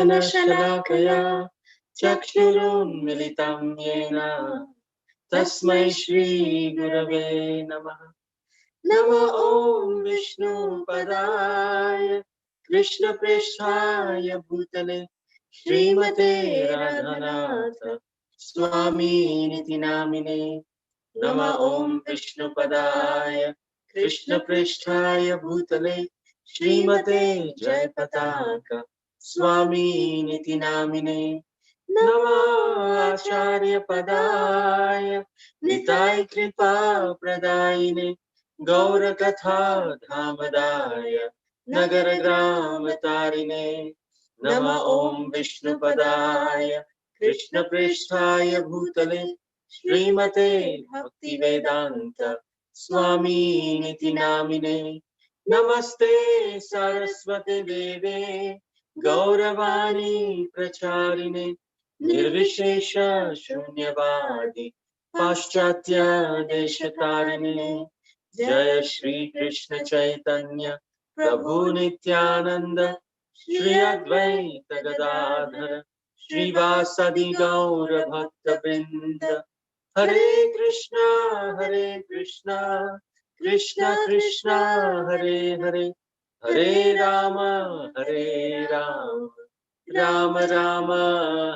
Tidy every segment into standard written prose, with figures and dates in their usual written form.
शलाकया चक्षुरुन्मिलितं येन तस्मै श्रीगुरवे नमः। नमो ॐ विष्णुपदाय कृष्णप्रेष्ठाय भूतले श्रीमते राधानाथ स्वामीनिति नामिने। नमः ॐ विष्णुपदाय कृष्णप्रेष्ठाय भूतले श्रीमते जयपताका स्वामीनिति नामिने। नमः आचार्यपदाय निताय कृपा प्रदायिने गौरकथा धामदाय नगरग्रामतारिणे। नमः ॐ विष्णुपदाय कृष्णप्रेष्ठाय भूतले श्रीमते भक्तिवेदान्त स्वामीनिति नामिने। नमस्ते सरस्वती देवे गौरवाणी प्रचारिणे निर्विशेष शून्यवादी पाश्चात्य देशतारिणे। जय श्री कृष्ण चैतन्य प्रभु नित्यानंद श्री अद्वैत गदाधर श्रीवासदि गौर भक्त वृंद। हरे कृष्णा कृष्ण कृष्ण हरे हरे, हरे Ram Ram Ram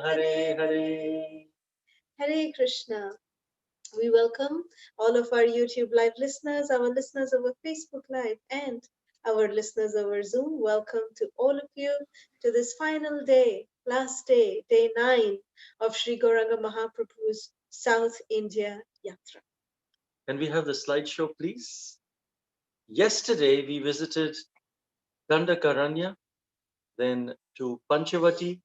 Hare Hare. Hare Krishna. We welcome all of our YouTube live listeners, our listeners over Facebook Live, and our listeners over Zoom. Welcome to all of you to this final day, last day, day 9 of Sri Gauranga Mahaprabhu's South India Yatra. Can we have the slideshow, please? Yesterday we visited Dandakaranya, then to Panchavati.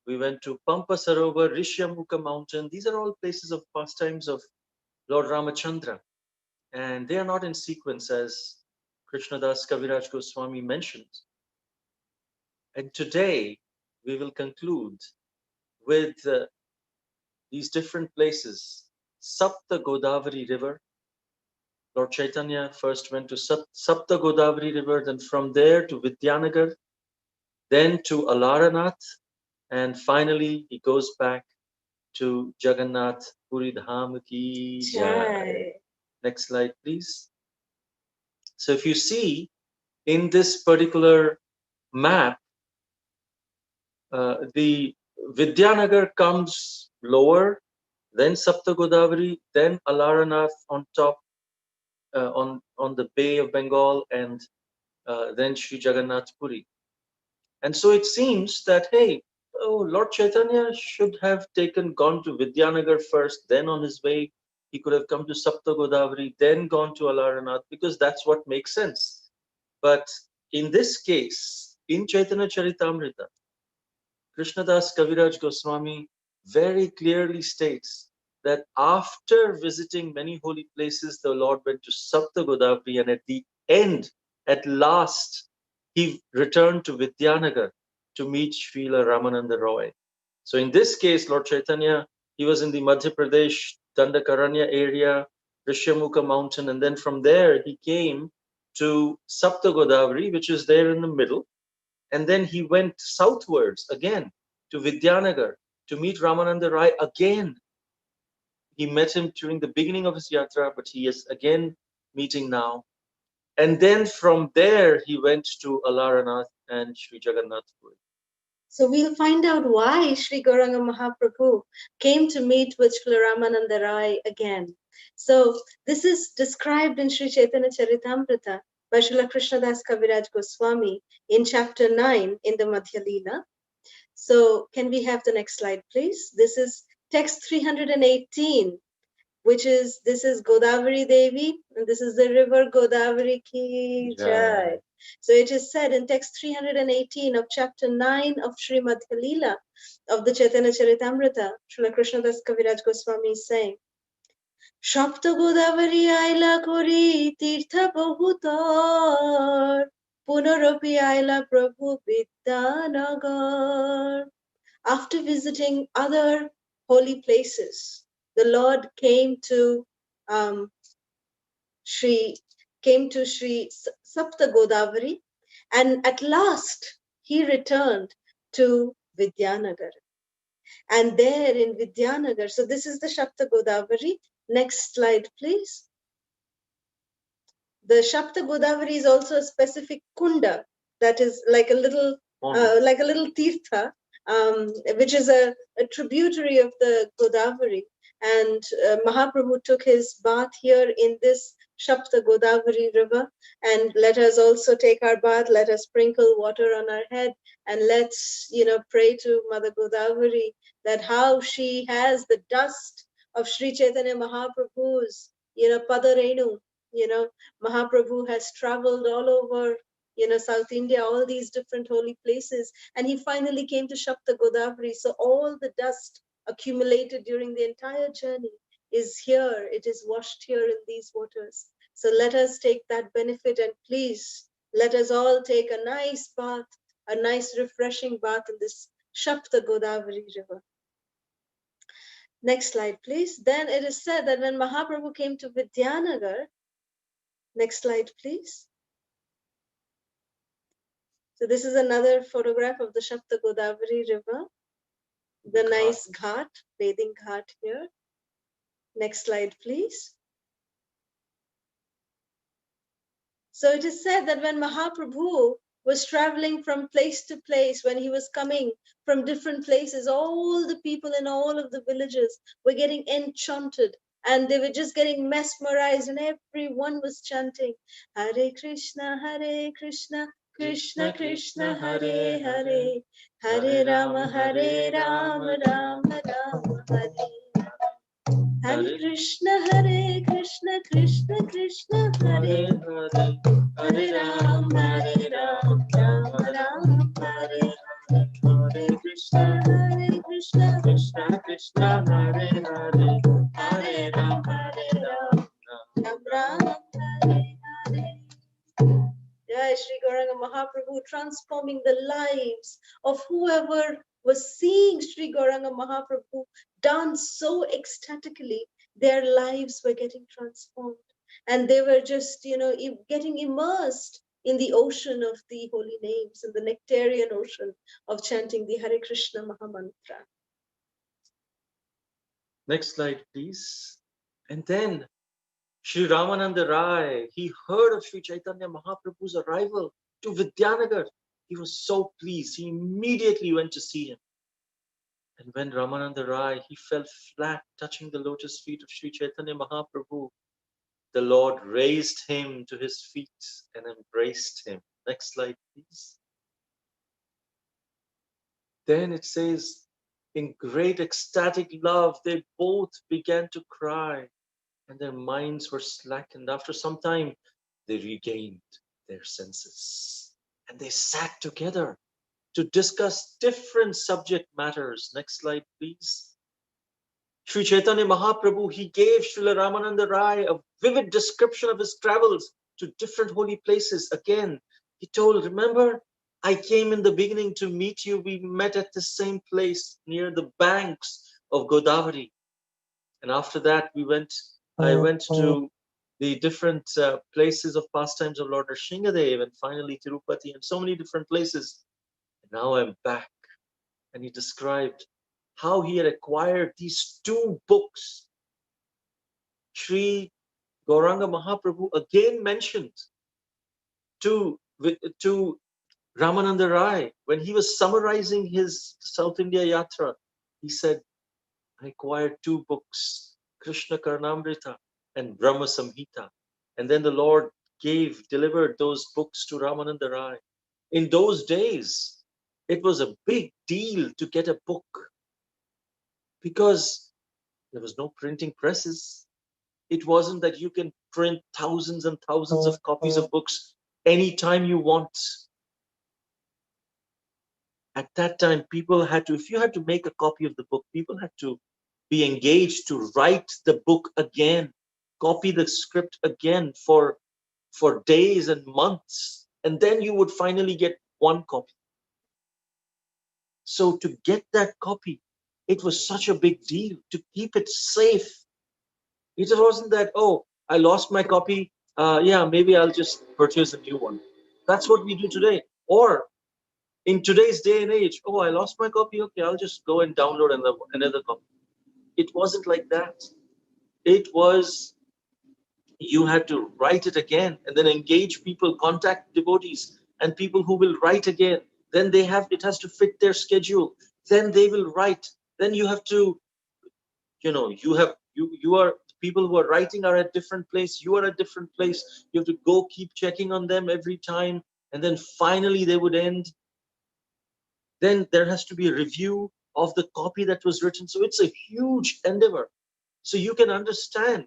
We went to Pampa Sarovar, Rishyamukha mountain. These are all places of pastimes of Lord Ramachandra. And they are not in sequence as Krishnadas Kaviraj Goswami mentioned. And today we will conclude with these different places. Sapta Godavari River. Lord Caitanya first went to Sapta Godavari River, then from there to Vidyanagar, then to Alaranath, and finally he goes back to Jagannath, Puri Dham ki jai. Next slide, please. So if you see in this particular map, the Vidyanagar comes lower, then Sapta Godavari, then Alaranath on top, on the Bay of Bengal, and then Sri Jagannath Puri. And so it seems that, hey, Lord Chaitanya should have gone to Vidyanagar first, then on his way he could have come to Sapta Godavari, then gone to Alaranath, because that's what makes sense. But in this case, in Chaitanya Charitamrita, Krishnadas Kaviraj Goswami very clearly states that after visiting many holy places, the Lord went to Sapta Godavari, and at the end, at last, he returned to Vidyanagar to meet Srila Ramananda Roy. So in this case, Lord Chaitanya, he was in the Madhya Pradesh Dandakaranya area, Rishyamukha mountain, and then from there he came to Sapta Godavari, which is there in the middle. And then he went southwards again to Vidyanagar to meet Ramananda Rai again. He met him during the beginning of his yatra, but he is again meeting now. And then from there, he went to Alaranath and Sri Jagannath Puri. So we'll find out why Sri Gauranga Mahaprabhu came to meet with Sri Ramananda Rai again. So this is described in Sri Chaitanya Charitamrita by Srila Krishnadas Kaviraj Goswami in chapter 9 in the Madhya Leela. So can we have the next slide, please? This is text 318, this is Godavari Devi, and this is the river Godavari ki jai. So it is said in text 318 of chapter 9 of Srimad Leela of the Chaitanya Charitamrita, Srila Krishnadas Kaviraj Goswami is saying, Sapta Godavari aila kori tirtha bahutar, Punarapi aila Prabhu Vidyanagar. After visiting other holy places, the Lord came to Sri Sapta Godavari, and at last he returned to Vidyanagar. And there in Vidyanagar, so this is the Sapta Godavari. Next slide, please. The Sapta Godavari is also a specific kunda, that is like a little tirtha, which is a tributary of the Godavari. And Mahaprabhu took his bath here in this Sapta Godavari river. And let us also take our bath, let us sprinkle water on our head, and let's, pray to Mother Godavari that how she has the dust of Sri Chaitanya Mahaprabhu's, Padarenu, Mahaprabhu has traveled all over, South India, all these different holy places, and he finally came to Sapta Godavari. So all the dust accumulated during the entire journey is here. It is washed here in these waters. So let us take that benefit, and please let us all take a nice bath, a nice refreshing bath in this Sapta Godavari river. Next slide, please. Then it is said that when Mahaprabhu came to Vidyanagar, next slide, please. So this is another photograph of the Sapta Godavari river, the nice ghat, bathing ghat here. Next slide, please. So it is said that when Mahaprabhu was traveling from place to place, when he was coming from different places, all the people in all of the villages were getting enchanted, and they were just getting mesmerized, and everyone was chanting, Hare Krishna, Krishna Krishna, Hare Hare, Hare Rama, Rama Rama, Hare Hare Krishna, Krishna Krishna, Hare Hare, Hare Ram, Ram Ram, Hare Hare, Hare Krishna, Krishna Krishna, Hare Hare, Hare Ram, Ram Ram, Hare Hare. Jai Shri Gauranga Mahaprabhu, transforming the lives of whoever was seeing Shri Gauranga Mahaprabhu dance so ecstatically. Their lives were getting transformed, and they were just, getting immersed in the ocean of the holy names, in the nectarian ocean of chanting the Hare Krishna Mahamantra. Next slide, please. And then Sri Ramananda Rai, he heard of Sri Chaitanya Mahaprabhu's arrival to Vidyanagar. He was so pleased. He immediately went to see him. And when Ramananda Rai, he fell flat, touching the lotus feet of Sri Chaitanya Mahaprabhu, the Lord raised him to his feet and embraced him. Next slide, please. Then it says, in great ecstatic love, they both began to cry, and their minds were slackened. After some time, they regained their senses, and they sat together to discuss different subject matters. Next slide, please. Sri Chaitanya Mahaprabhu, he gave Srila Ramananda Rai a vivid description of his travels to different holy places. Again, he told, remember, I came in the beginning to meet you. We met at the same place near the banks of Godavari. And after that, I went to the different places of pastimes of Lord Nrsingadev, and finally Tirupati, and so many different places. And now I'm back. And he described how he had acquired these two books. Sri Gauranga Mahaprabhu again mentioned to Ramananda Rai when he was summarizing his South India Yatra. He said, I acquired two books, Krishna Karnamrita and Brahma Samhita. And then the Lord delivered those books to Ramananda Rai. In those days, it was a big deal to get a book because there was no printing presses. It wasn't that you can print thousands and thousands of copies of books anytime you want. At that time, people had to, if you had to make a copy of the book, people had to be engaged to write the book again, copy the script again for days and months, and then you would finally get one copy. So to get that copy, it was such a big deal to keep it safe. It wasn't that, oh, I lost my copy. Yeah, maybe I'll just purchase a new one. That's what we do today. Or In today's day and age, oh, I lost my copy. Okay, I'll just go and download another copy. It wasn't like that. It was, you had to write it again and then engage people, contact devotees and people who will write again. Then it has to fit their schedule. Then they will write. Then you have to, you are, people who are writing are at different place. You are at different place. You have to go keep checking on them every time. And then finally they would end. Then there has to be a review of the copy that was written. So it's a huge endeavor. So you can understand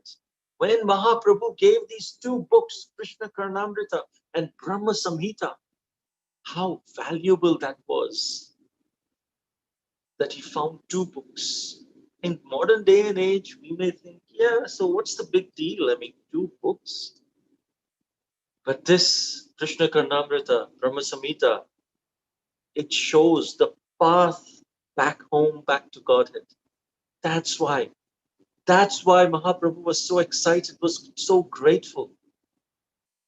when Mahaprabhu gave these two books, Krishna Karnamrita and Brahma Samhita, how valuable that was, that he found two books. In modern day and age, we may think, yeah, so what's the big deal? I mean, two books. But this Krishna Karnamrita, Brahma Samhita, it shows the path back home, back to Godhead. That's why. That's why Mahaprabhu was so excited, was so grateful,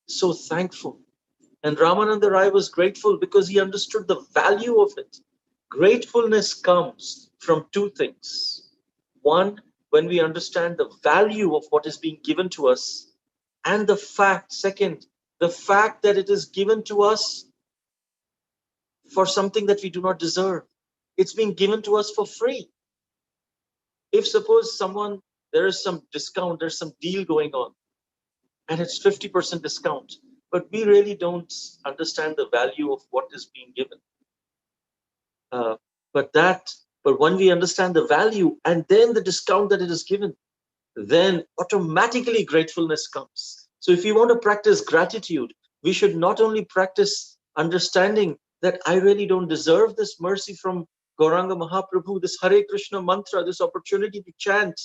so thankful. And Ramananda Rai was grateful because he understood the value of it. Gratefulness comes from two things. One, when we understand the value of what is being given to us, and second, the fact that it is given to us for something that we do not deserve. It's being given to us for free. If suppose there is some discount, there's some deal going on, and it's 50% discount, but we really don't understand the value of what is being given. Uh, but when we understand the value and then the discount that it is given, then automatically gratefulness comes. So if we want to practice gratitude, we should not only practice understanding that I really don't deserve this mercy from Gauranga Mahaprabhu, this Hare Krishna mantra, this opportunity to chant.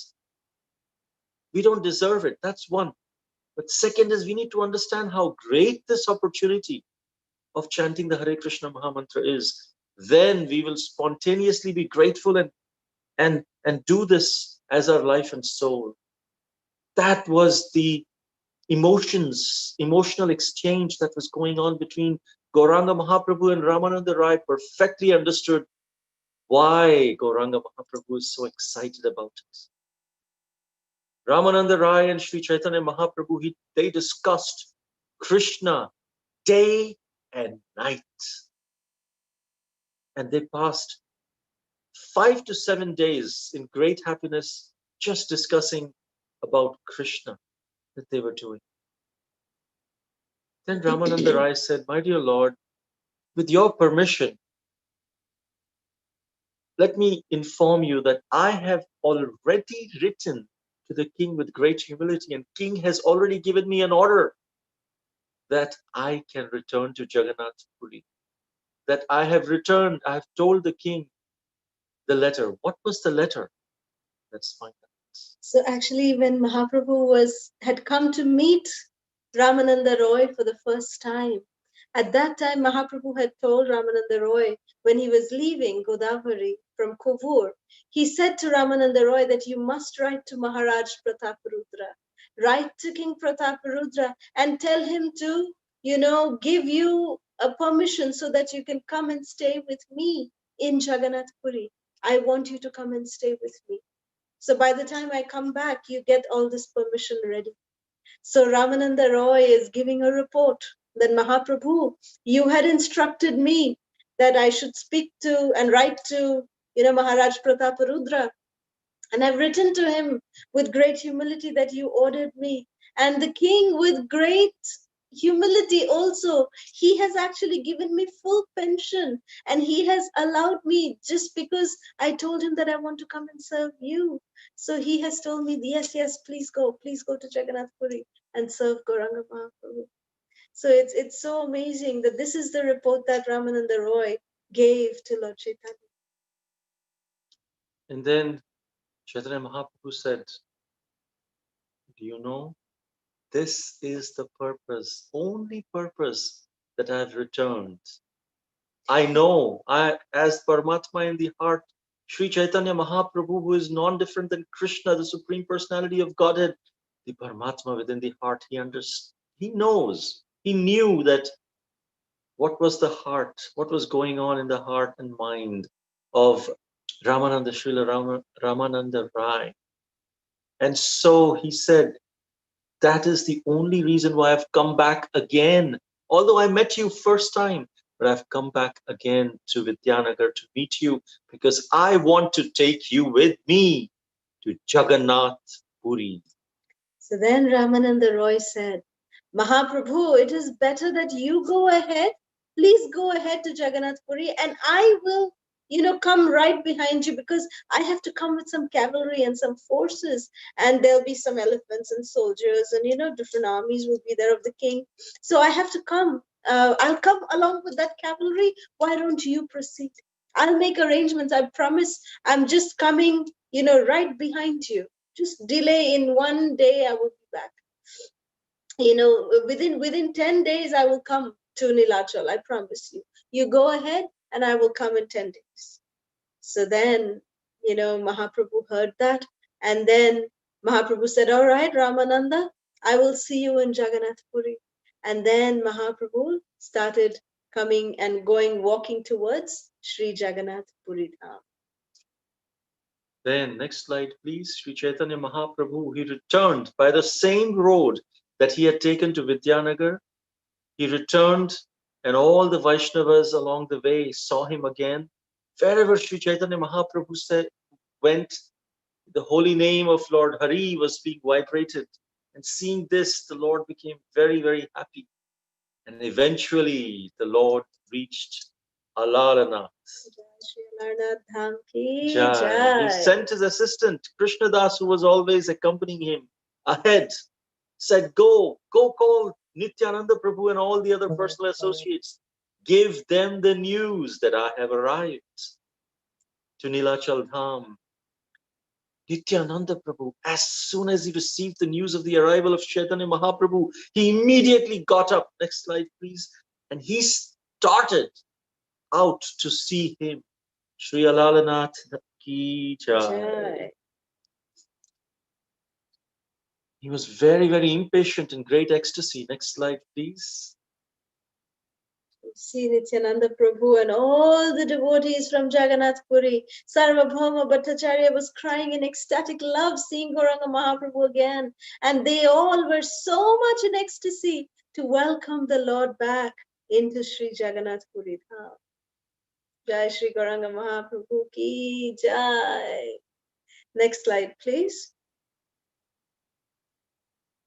We don't deserve it. That's one. But second is we need to understand how great this opportunity of chanting the Hare Krishna Mahamantra is. Then we will spontaneously be grateful and do this as our life and soul. That was the emotional exchange that was going on between Gauranga Mahaprabhu and Ramananda Rai. Perfectly understood why Gauranga Mahaprabhu is so excited about it. Ramananda Rai and Sri Chaitanya Mahaprabhu, they discussed Krishna day and night. And they passed 5 to 7 days in great happiness just discussing about Krishna that they were doing. Then Ramananda Rai said, my dear Lord, with your permission, let me inform you that I have already written to the king with great humility, and king has already given me an order that I can return to Jagannath Puri. That I have returned, I have told the king the letter. What was the letter? Let's find out. So actually, when Mahaprabhu had come to meet Ramananda Roy for the first time, at that time Mahaprabhu had told Ramananda Roy when he was leaving Godavari from Kovur, he said to Ramananda Roy that you must write to Maharaj Prataparudra, write to King Prataparudra and tell him to, give you a permission so that you can come and stay with me in Jagannath Puri. I want you to come and stay with me. So by the time I come back, you get all this permission ready. So Ramananda Roy is giving a report that Mahaprabhu, you had instructed me that I should speak to and write to, Maharaj Prataparudra. And I've written to him with great humility that you ordered me. And the king, with great humility also, he has actually given me full pension, and he has allowed me just because I told him that I want to come and serve you. So he has told me, yes, please go to Jagannath Puri and serve Gauranga Mahaprabhu. So it's so amazing that this is the report that Ramananda Roy gave to Lord Chaitanya. And then Chaitanya Mahaprabhu said, do you know, this is the purpose, only purpose that I have returned. I know, as Paramatma in the heart, Sri Chaitanya Mahaprabhu, who is non-different than Krishna, the Supreme Personality of Godhead, the Paramatma within the heart, he knows, he knew that what was the heart, what was going on in the heart and mind of Ramananda, Srila Ramananda Rai. And so he said, that is the only reason why I've come back again. Although I met you first time, but I've come back again to Vidyanagar to meet you because I want to take you with me to Jagannath Puri. So then Ramananda Roy said, Mahaprabhu, it is better that you go ahead. Please go ahead to Jagannath Puri and I will, come right behind you because I have to come with some cavalry and some forces and there'll be some elephants and soldiers and, different armies will be there of the king. So I have to come. I'll come along with that cavalry. Why don't you proceed? I'll make arrangements. I promise I'm just coming, right behind you. Just delay in 1 day, I will be back. Within 10 days, I will come to Nilachal. I promise you. You go ahead and I will come in 10 days. So then, Mahaprabhu heard that. And then Mahaprabhu said, all right, Ramananda, I will see you in Jagannath Puri. And then Mahaprabhu started coming and walking towards Sri Jagannath Puri Dham. Then, next slide, please. Sri Chaitanya Mahaprabhu, he returned by the same road that he had taken to Vidyanagar. He returned, and all the Vaishnavas along the way saw him again. Wherever Sri Chaitanya Mahaprabhu went, the holy name of Lord Hari was being vibrated. And seeing this, the Lord became very, very happy. And eventually, the Lord reached Alaranath. Jai. He sent his assistant, Krishnadas, who was always accompanying him, ahead, said, go call Nityananda Prabhu and all the other personal associates. Give them the news that I have arrived to Nilachal Dham. Nityananda Prabhu, as soon as he received the news of the arrival of Chaitanya Mahaprabhu, he immediately got up. Next slide, please. And he started out to see him. Shri Alaranath ki jai. He was very, very impatient in great ecstasy. Next slide, please. See Nityananda Prabhu and all the devotees from Jagannath Puri. Sarvabhauma Bhattacharya was crying in ecstatic love seeing Gauranga Mahaprabhu again. And they all were so much in ecstasy to welcome the Lord back into Sri Jagannath Puri Dham. Jai Sri Gauranga Mahaprabhu ki jai. Next slide, please.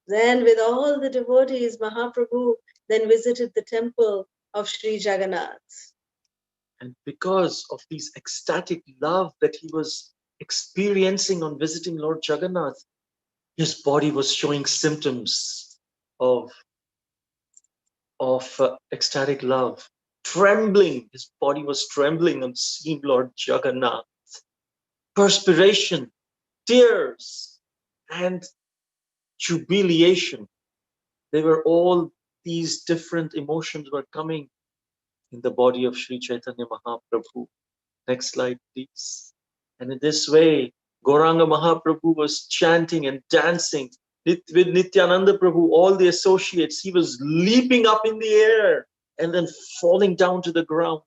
Then with all the devotees, Mahaprabhu then visited the temple of Sri Jagannath. And because of this ecstatic love that he was experiencing on visiting Lord Jagannath, his body was showing symptoms of ecstatic love. Trembling, his body was trembling on seeing Lord Jagannath. Perspiration, tears, and jubilation. They were all these different emotions were coming in the body of Sri Chaitanya Mahaprabhu. Next slide, please. And in this way, Gauranga Mahaprabhu was chanting and dancing with Nityananda Prabhu, all the associates. He was leaping up in the air and then falling down to the ground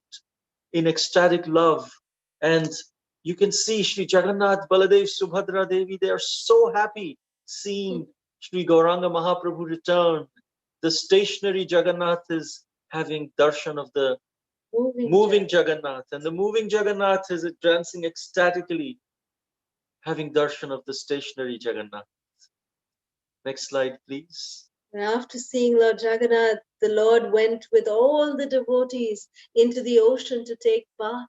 in ecstatic love. And you can see Sri Jagannath, Baladev, Subhadra Devi, they are so happy seeing Sri Gauranga Mahaprabhu return. The stationary Jagannath is having darshan of the moving Jagannath, and the moving Jagannath is dancing ecstatically, having darshan of the stationary Jagannath. Next slide, please. And after seeing Lord Jagannath, the Lord went with all the devotees into the ocean to take bath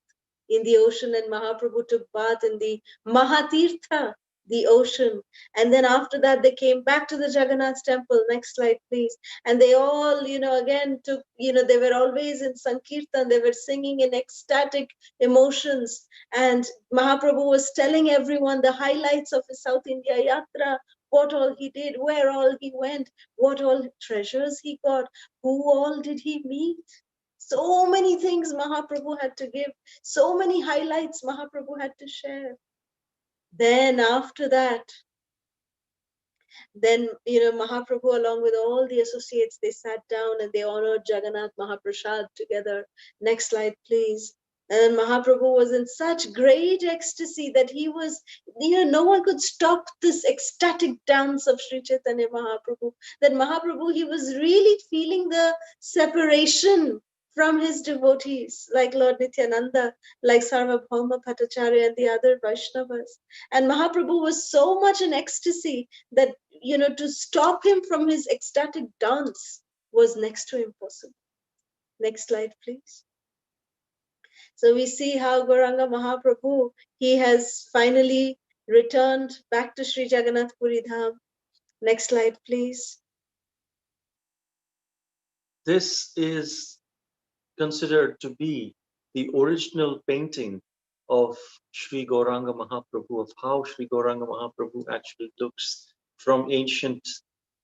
in the ocean, and Mahaprabhu took bath in the Mahatirtha, the ocean. And then after that, they came back to the Jagannath temple. Next slide, please. And they all, again took, they were always in Sankirtan. They were singing in ecstatic emotions. And Mahaprabhu was telling everyone the highlights of his South India Yatra, what all he did, where all he went, what all treasures he got, who all did he meet. So many things Mahaprabhu had to give, so many highlights Mahaprabhu had to share. Then after that, Then, Mahaprabhu, along with all the associates, they sat down and they honored Jagannath Mahaprasad together. Next slide, please. And then Mahaprabhu was in such great ecstasy that he was, no one could stop this ecstatic dance of Sri Chaitanya Mahaprabhu. That Mahaprabhu, he was really feeling the separation from his devotees, like Lord Nityananda, like Sarvabhauma Bhattacharya and the other Vaishnavas. And Mahaprabhu was so much in ecstasy that, to stop him from his ecstatic dance was next to impossible. Next slide, please. So we see how Gauranga Mahaprabhu, he has finally returned back to Sri Jagannath Puri Dham. Next slide, please. This is considered to be the original painting of Sri Gauranga Mahaprabhu, of how Sri Gauranga Mahaprabhu actually looks from ancient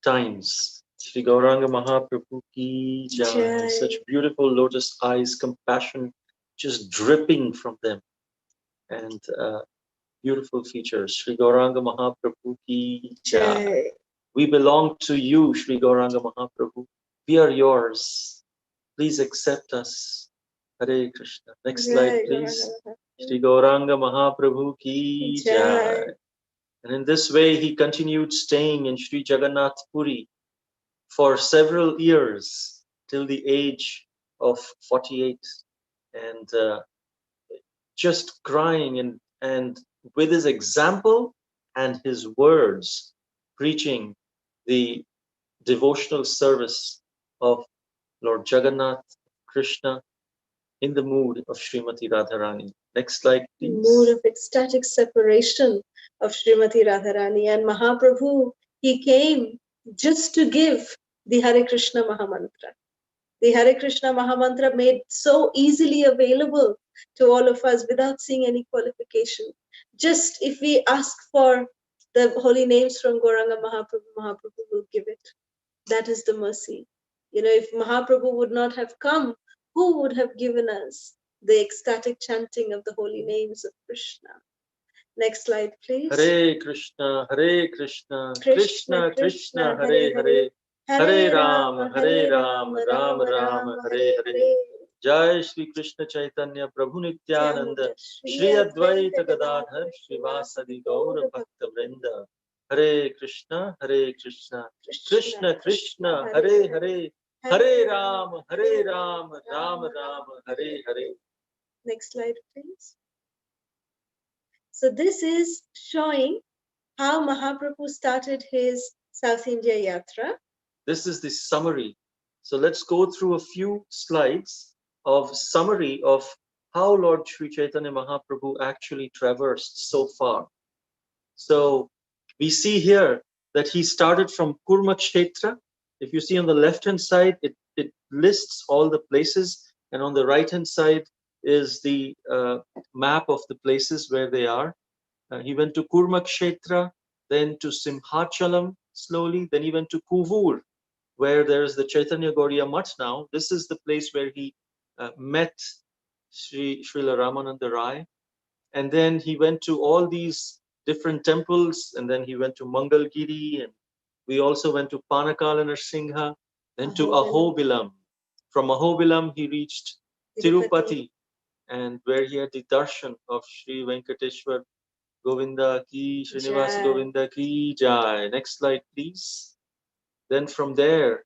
times. Sri Gauranga Mahaprabhu ki jai. Such beautiful lotus eyes, compassion just dripping from them, and beautiful features. Sri Gauranga Mahaprabhu ki jai. We belong to you, Sri Gauranga Mahaprabhu. We are yours. Please accept us. Hare Krishna. Next slide, please. Sri Gauranga Mahaprabhu ki jai. And in this way, he continued staying in Sri Jagannath Puri for several years till the age of 48, and just crying and with his example and his words, preaching the devotional service of Lord Jagannath, Krishna, in the mood of Srimati Radharani. Next slide, please. Mood of ecstatic separation of Srimati Radharani. And Mahaprabhu, he came just to give the Hare Krishna Mahamantra. The Hare Krishna Mahamantra made so easily available to all of us without seeing any qualification. Just if we ask for the holy names from Gauranga Mahaprabhu, Mahaprabhu will give it. That is the mercy. If Mahaprabhu would not have come, who would have given us the ecstatic chanting of the holy names of Krishna? Next slide, please. Hare Krishna, Hare Krishna, Krishna Krishna, Hare Hare, Hare Rama, Rama Rama, Hare Hare. Jai Shri Krishna Chaitanya Prabhu Nityananda, Shri Advaita Gadadhar, Srivasadi Gaura Bhakta Vrinda. Hare Krishna, Krishna Krishna, Hare Hare, Hare Rama, Rama Rama, Hare Hare. Next slide, please. So this is showing how Mahaprabhu started his South India Yatra. This is the summary. So let's go through a few slides of summary of how Lord Sri Chaitanya Mahaprabhu actually traversed so far. So we see here that he started from Kurmakshetra. If you see on the left-hand side, it lists all the places, and on the right-hand side is the map of the places where they are. He went to Kurmakshetra, then to Simhachalam slowly, then he went to Kuvur, where there is the Chaitanya Gauriya Mutt now. This is the place where he met Srila Ramananda Rai. And then he went to all these different temples, and then he went to Mangalgiri, and we also went to Panakala Narsingha, then to Ahobilam. From Ahobilam, he reached Tirupati, and where he had the darshan of Sri Venkateshwar Govinda ki, Srinivas Govinda ki jai. Next slide, please. Then from there,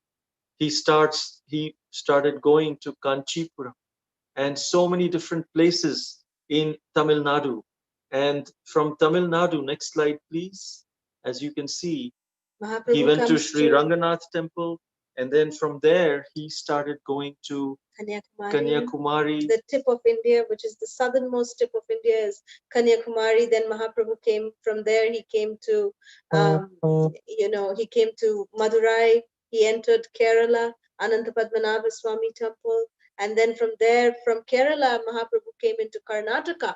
he started going to Kanchipuram and so many different places in Tamil Nadu. And from Tamil Nadu, next slide, please. As you can see, Mahaprabhu he went to Sri Ranganath temple, and then from there he started going to Kanyakumari. The tip of India, which is the southernmost tip of India, is Kanyakumari. Then Mahaprabhu came from there. He came to, he came to Madurai. He entered Kerala, Anantapadmanabha Swami temple, and then from there, from Kerala, Mahaprabhu came into Karnataka.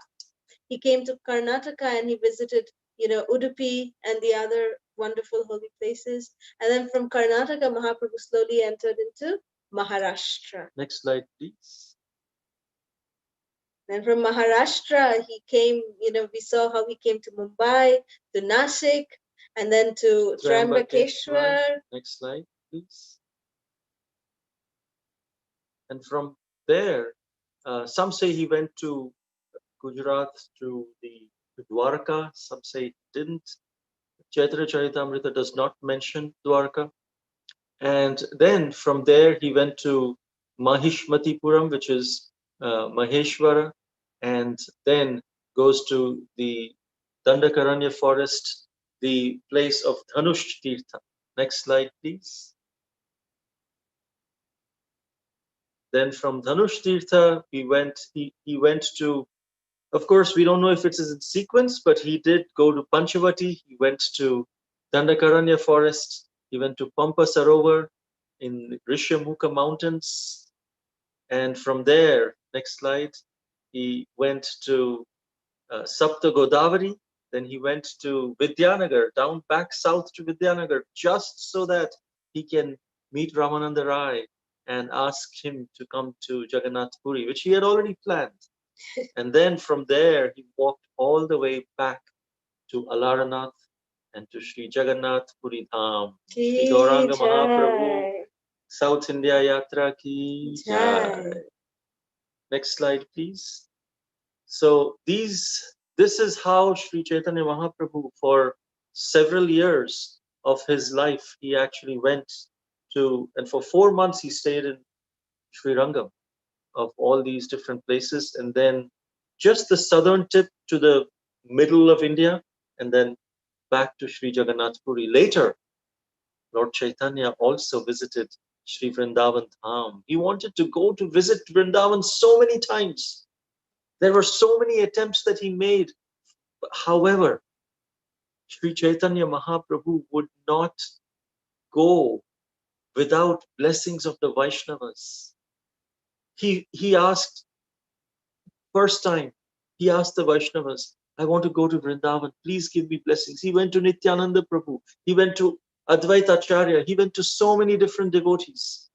He came to Karnataka and he visited, Udupi and the other wonderful holy places. And then from Karnataka, Mahaprabhu slowly entered into Maharashtra. Next slide, please. Then from Maharashtra, he came, we saw how he came to Mumbai, to Nashik, and then to Trambakeshwar. Trambakeshwar. Next slide, please. And from there, some say he went to Gujarat to to Dwarka. Some say he didn't. Chaitanya Charitamrita does not mention Dwarka. And then from there, he went to Mahishmatipuram, which is Maheshwara, and then goes to the Dandakaranya forest, the place of Dhanush Tirtha. Next slide, please. Then from Dhanush Tirtha, he went to, of course, we don't know if it's in sequence, but he did go to Panchavati. He went to Dandakaranya forest. He went to Pampa Sarovar in Rishyamukha mountains. And from there, next slide, he went to Sapta Godavari. Then he went to Vidyanagar, down back south to Vidyanagar, just so that he can meet Ramananda Rai and ask him to come to Jagannath Puri, which he had already planned. And then from there, he walked all the way back to Alaranath and to Sri Jagannath Puri Dham. Sri Gauranga Mahaprabhu, South India Yatra ki jai. Next slide, please. So this is how Sri Chaitanya Mahaprabhu, for several years of his life, he actually went to, and for 4 months he stayed in Sri Rangam of all these different places, and then just the southern tip to the middle of India, and then back to Sri Jagannath Puri. Later, Lord Chaitanya also visited Sri Vrindavan Dham. He wanted to go to visit Vrindavan so many times. There were so many attempts that he made. However, Sri Chaitanya Mahaprabhu would not go without blessings of the Vaishnavas. He asked, first time, he asked the Vaishnavas, I want to go to Vrindavan, please give me blessings. He went to Nityananda Prabhu, he went to Advaita Acharya, he went to so many different devotees.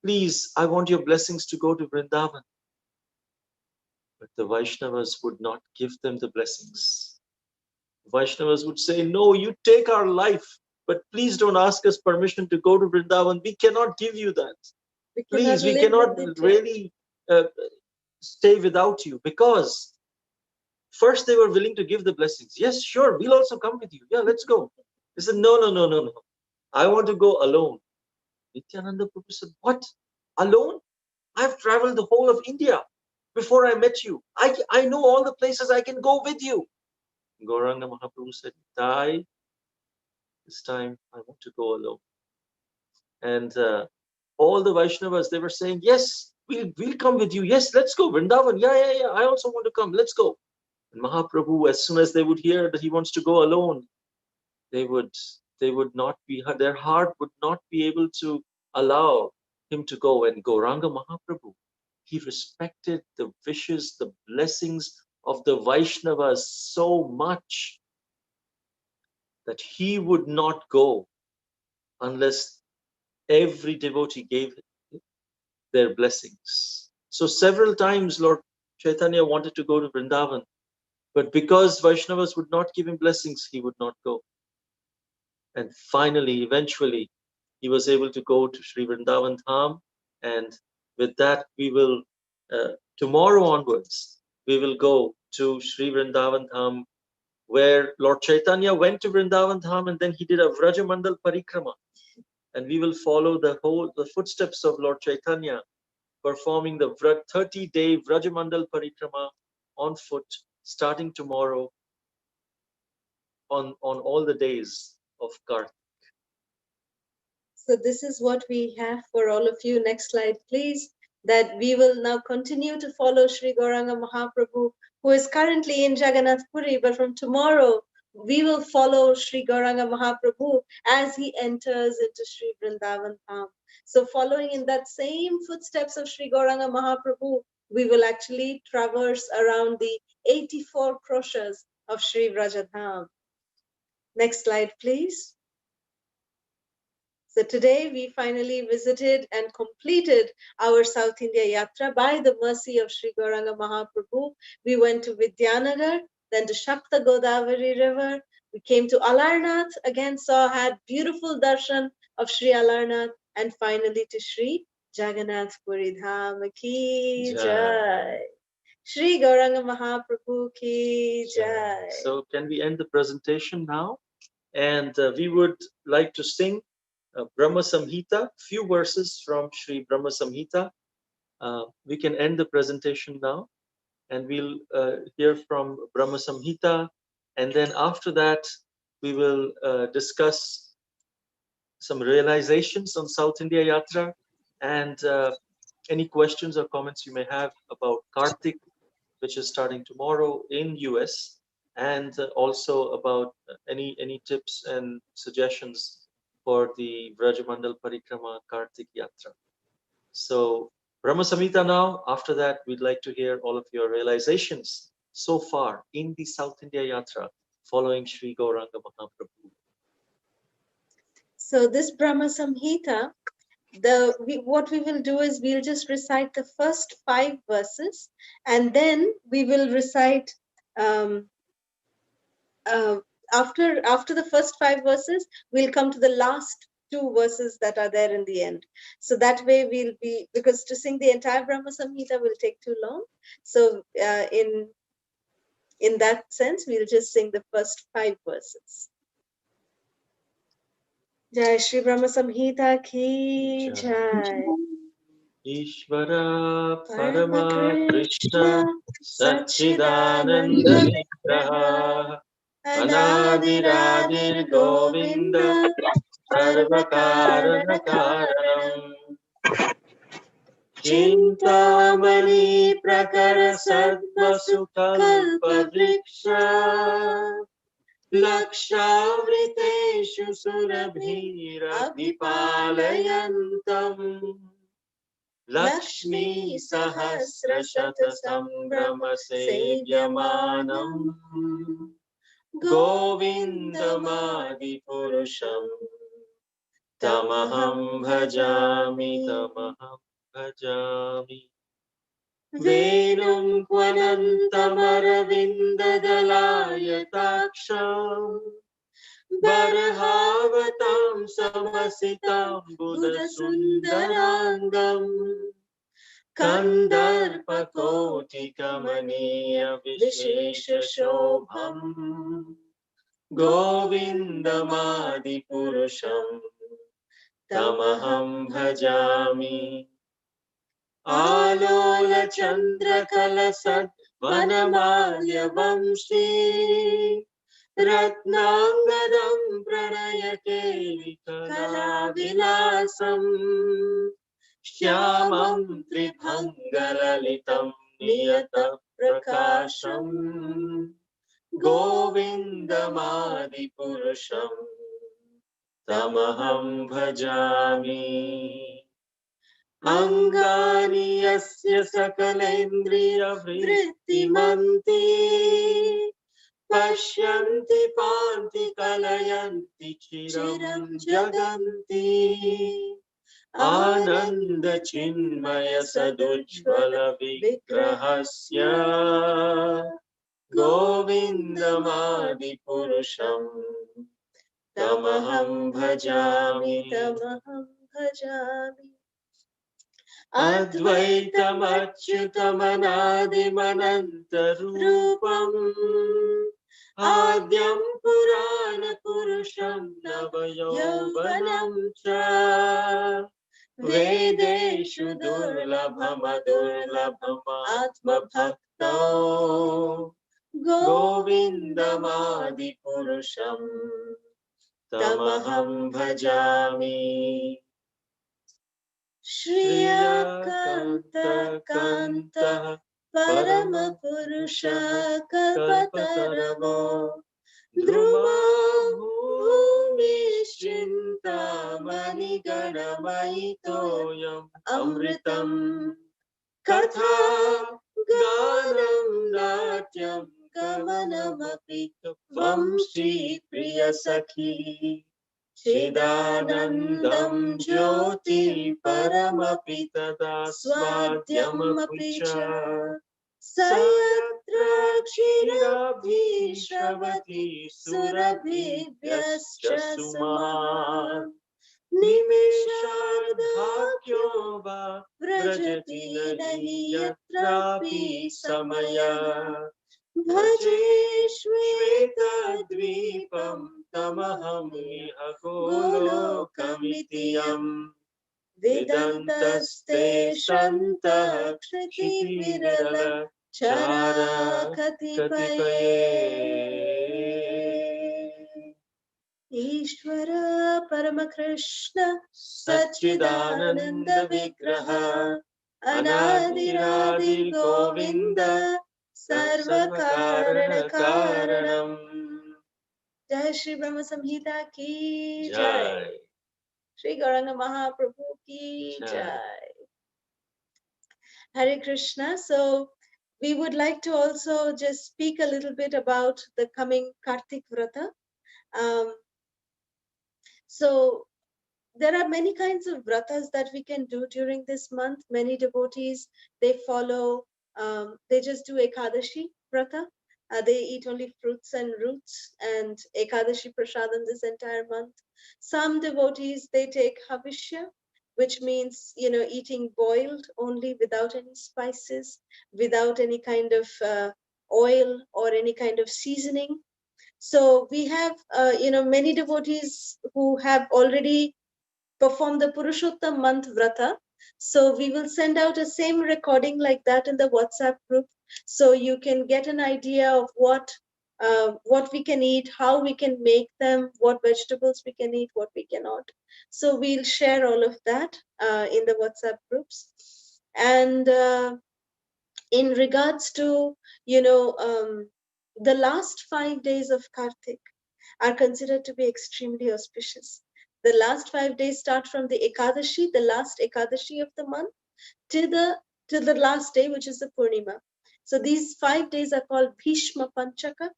Please, I want your blessings to go to Vrindavan. But the Vaishnavas would not give them the blessings. Vaishnavas would say, no, you take our life, but please don't ask us permission to go to Vrindavan. We cannot give you that. Please, we cannot really stay without you, because first they were willing to give the blessings. Yes, sure, we'll also come with you. Yeah, let's go. They said, no, no, no, no, no. I want to go alone. Nityananda Prabhu said, what? Alone? I've traveled the whole of India before I met you. I know all the places, I can go with you. Gauranga Mahaprabhu said, Dai, this time I want to go alone. And all the Vaishnavas, they were saying, yes, we'll come with you. Yes, let's go. Vrindavan, yeah. I also want to come. Let's go. And Mahaprabhu, as soon as they would hear that he wants to go alone, they would not be, their heart would not be able to allow him to go. And Gauranga Mahaprabhu, he respected the wishes, the blessings of the Vaishnavas so much that he would not go unless every devotee gave their blessings. So several times Lord Chaitanya wanted to go to Vrindavan, but because Vaishnavas would not give him blessings, he would not go. And finally, eventually, he was able to go to Sri Vrindavan Dham. And with that, we will, tomorrow onwards, we will go to Sri Vrindavan Dham, where Lord Chaitanya went to Vrindavan Dham and then he did a Vrajamandal Parikrama. And we will follow the footsteps of Lord Chaitanya, performing the 30-day Vrajamandal Parikrama on foot, starting tomorrow on all the days of Kartik. So this is what we have for all of you. Next slide, please. That we will now continue to follow Sri Gauranga Mahaprabhu, who is currently in Jagannath Puri, but from tomorrow, we will follow Sri Gauranga Mahaprabhu as he enters into Sri Vrindavan Dham. So following in that same footsteps of Sri Gauranga Mahaprabhu, we will actually traverse around the 84 kroshas of Sri Vrajadham. Next slide, please. So today we finally visited and completed our South India Yatra by the mercy of Sri Gauranga Mahaprabhu. We went to Vidyanagar, then to Sapta Godavari River, We came to Alaranath, again had beautiful darshan of Sri Alaranath, and finally to Sri Jagannath Puri Dham ki jai. Shri Gauranga Mahaprabhu ki jai. So can we end the presentation now? And we would like to sing Brahma Samhita, few verses from Sri Brahma Samhita. We can end the presentation now, and we'll hear from Brahma Samhita, and then after that we will discuss some realizations on South India Yatra, and any questions or comments you may have about Kartik, which is starting tomorrow in US, and also about any tips and suggestions for the Vrajamandal Parikrama Kartik Yatra. So Brahma Samhita now. After that, we'd like to hear all of your realizations so far in the South India Yatra following Sri Gauranga Mahaprabhu. So this Brahma Samhita, what we will do is we'll just recite the first 5 verses, and then we will recite after the first 5 verses, we'll come to the last 2 verses that are there in the end. So that way we'll be, because to sing the entire Brahma Samhita will take too long. So in that sense, we'll just sing the first 5 verses. Jai Shri Brahma Samhita ki jai. Ishvara Parama Krishna Satchidananda Vigraha Anadiradir Govinda Sarvakarana Karanam Chintamani Prakara Sattva Sukalpa Vriksha Lakshavriteshu Surabhira Vipalayantam Lakshmi Sahasra Shata Sambrama Sevyamanam Govindamadi Purusham Tamaham Bhajami Tamaham Bhajami Venum Kwanantamaravindalayataksam Barhavatam Samasitam Buddha Sundarangam Kandarpakoti Kamaniya Vishesha Shobham Govindamadi Purusham Tamaham Bhajami Alola Chandra Kalasat Vanamalya Vamshi Ratnangadam Pranayake Kala Vilasam Shyamam Tribhangalalitam Niyata Prakasham Govindamadi Purusham Tamaham Bhajami Angani Yasya Sakalendriya Vrittimanti Pashyanti Panti Kalayanti Chiram Jaganti Ananda Chinmaya Sadujvala Vigrahasya Govindamadi Purusham Tamaham Bhajami Tamaham Bhajami Advaitam Achyutam Anadim Anantarupam Adyam Purana Purusham Navayauvanam Cha Vedeshu Durlabham Adurlabham Atma Bhakto Govindamadi Purusham Tamaham Bhajami Shriya Kanta Kanta Parama Purusha Kalpataramo Dhruma Bhumi Shinta Maniganamaitoyam Amritam Katha Ganam Natyam Kavanamapi Vam Shri Priya Sakhi Chidanandam Jyoti Paramapi Tada Swadhyamapi Cha Sayatra Kshirabhi Shravati Surabhivyascha Suman Nimishardhakyo va Vrajati nahi yatrapi samaya Bhaje Shvetadvipam tamaham iha golokamitiyam Vedantaste Shantah Kshiti Virala Chara Katipaye Ishvara Paramakrishna Satchidananda Vigraha Anadiradi Govinda Sarvakarana Karanam Jai Shri Brahma Samhita ki Jai Shri Gauranga Mahaprabhu ki Jai. Hare Krishna. So we would like to also just speak a little bit about the coming Kartik Vrata. So there are many kinds of vratas that we can do during this month. Many devotees, they follow, they just do Ekadashi vrata. They eat only fruits and roots and Ekadashi prasadam this entire month. Some devotees, they take Havishya, which means, eating boiled only without any spices, without any kind of oil or any kind of seasoning. So we have, many devotees who have already performed the Purushottam month vrata. So we will send out a same recording like that in the WhatsApp group, so you can get an idea of what we can eat, how we can make them, what vegetables we can eat, what we cannot. So we'll share all of that in the WhatsApp groups. And in regards to, the last 5 days of Kartik are considered to be extremely auspicious. The last 5 days start from the Ekadashi, the last Ekadashi of the month, till the last day, which is the Purnima. So these 5 days are called Bhishma Panchaka.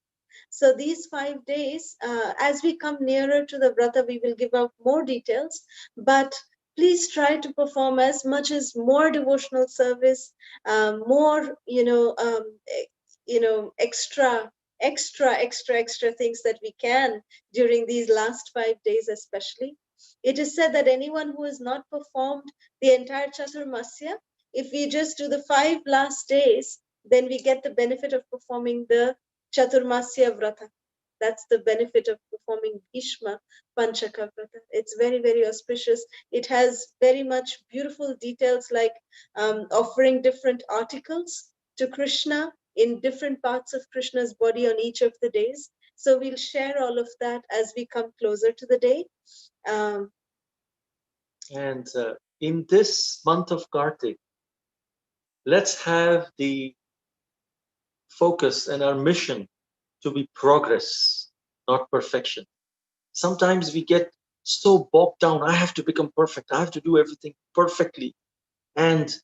So these 5 days, as we come nearer to the Vrata, we will give out more details. But please try to perform as much as more devotional service, more, extra things that we can during these last 5 days, especially. It is said that anyone who has not performed the entire Chaturmasya, if we just do the 5 last days, then we get the benefit of performing the Chaturmasya Vrata. That's the benefit of performing Bhishma Panchaka Vrata. It's very, very auspicious. It has very much beautiful details like offering different articles to Krishna in different parts of Krishna's body on each of the days. So we'll share all of that as we come closer to the day. And in this month of Kartik, let's have the focus and our mission to be progress, not perfection. Sometimes we get so bogged down. I have to become perfect. I have to do everything perfectly, and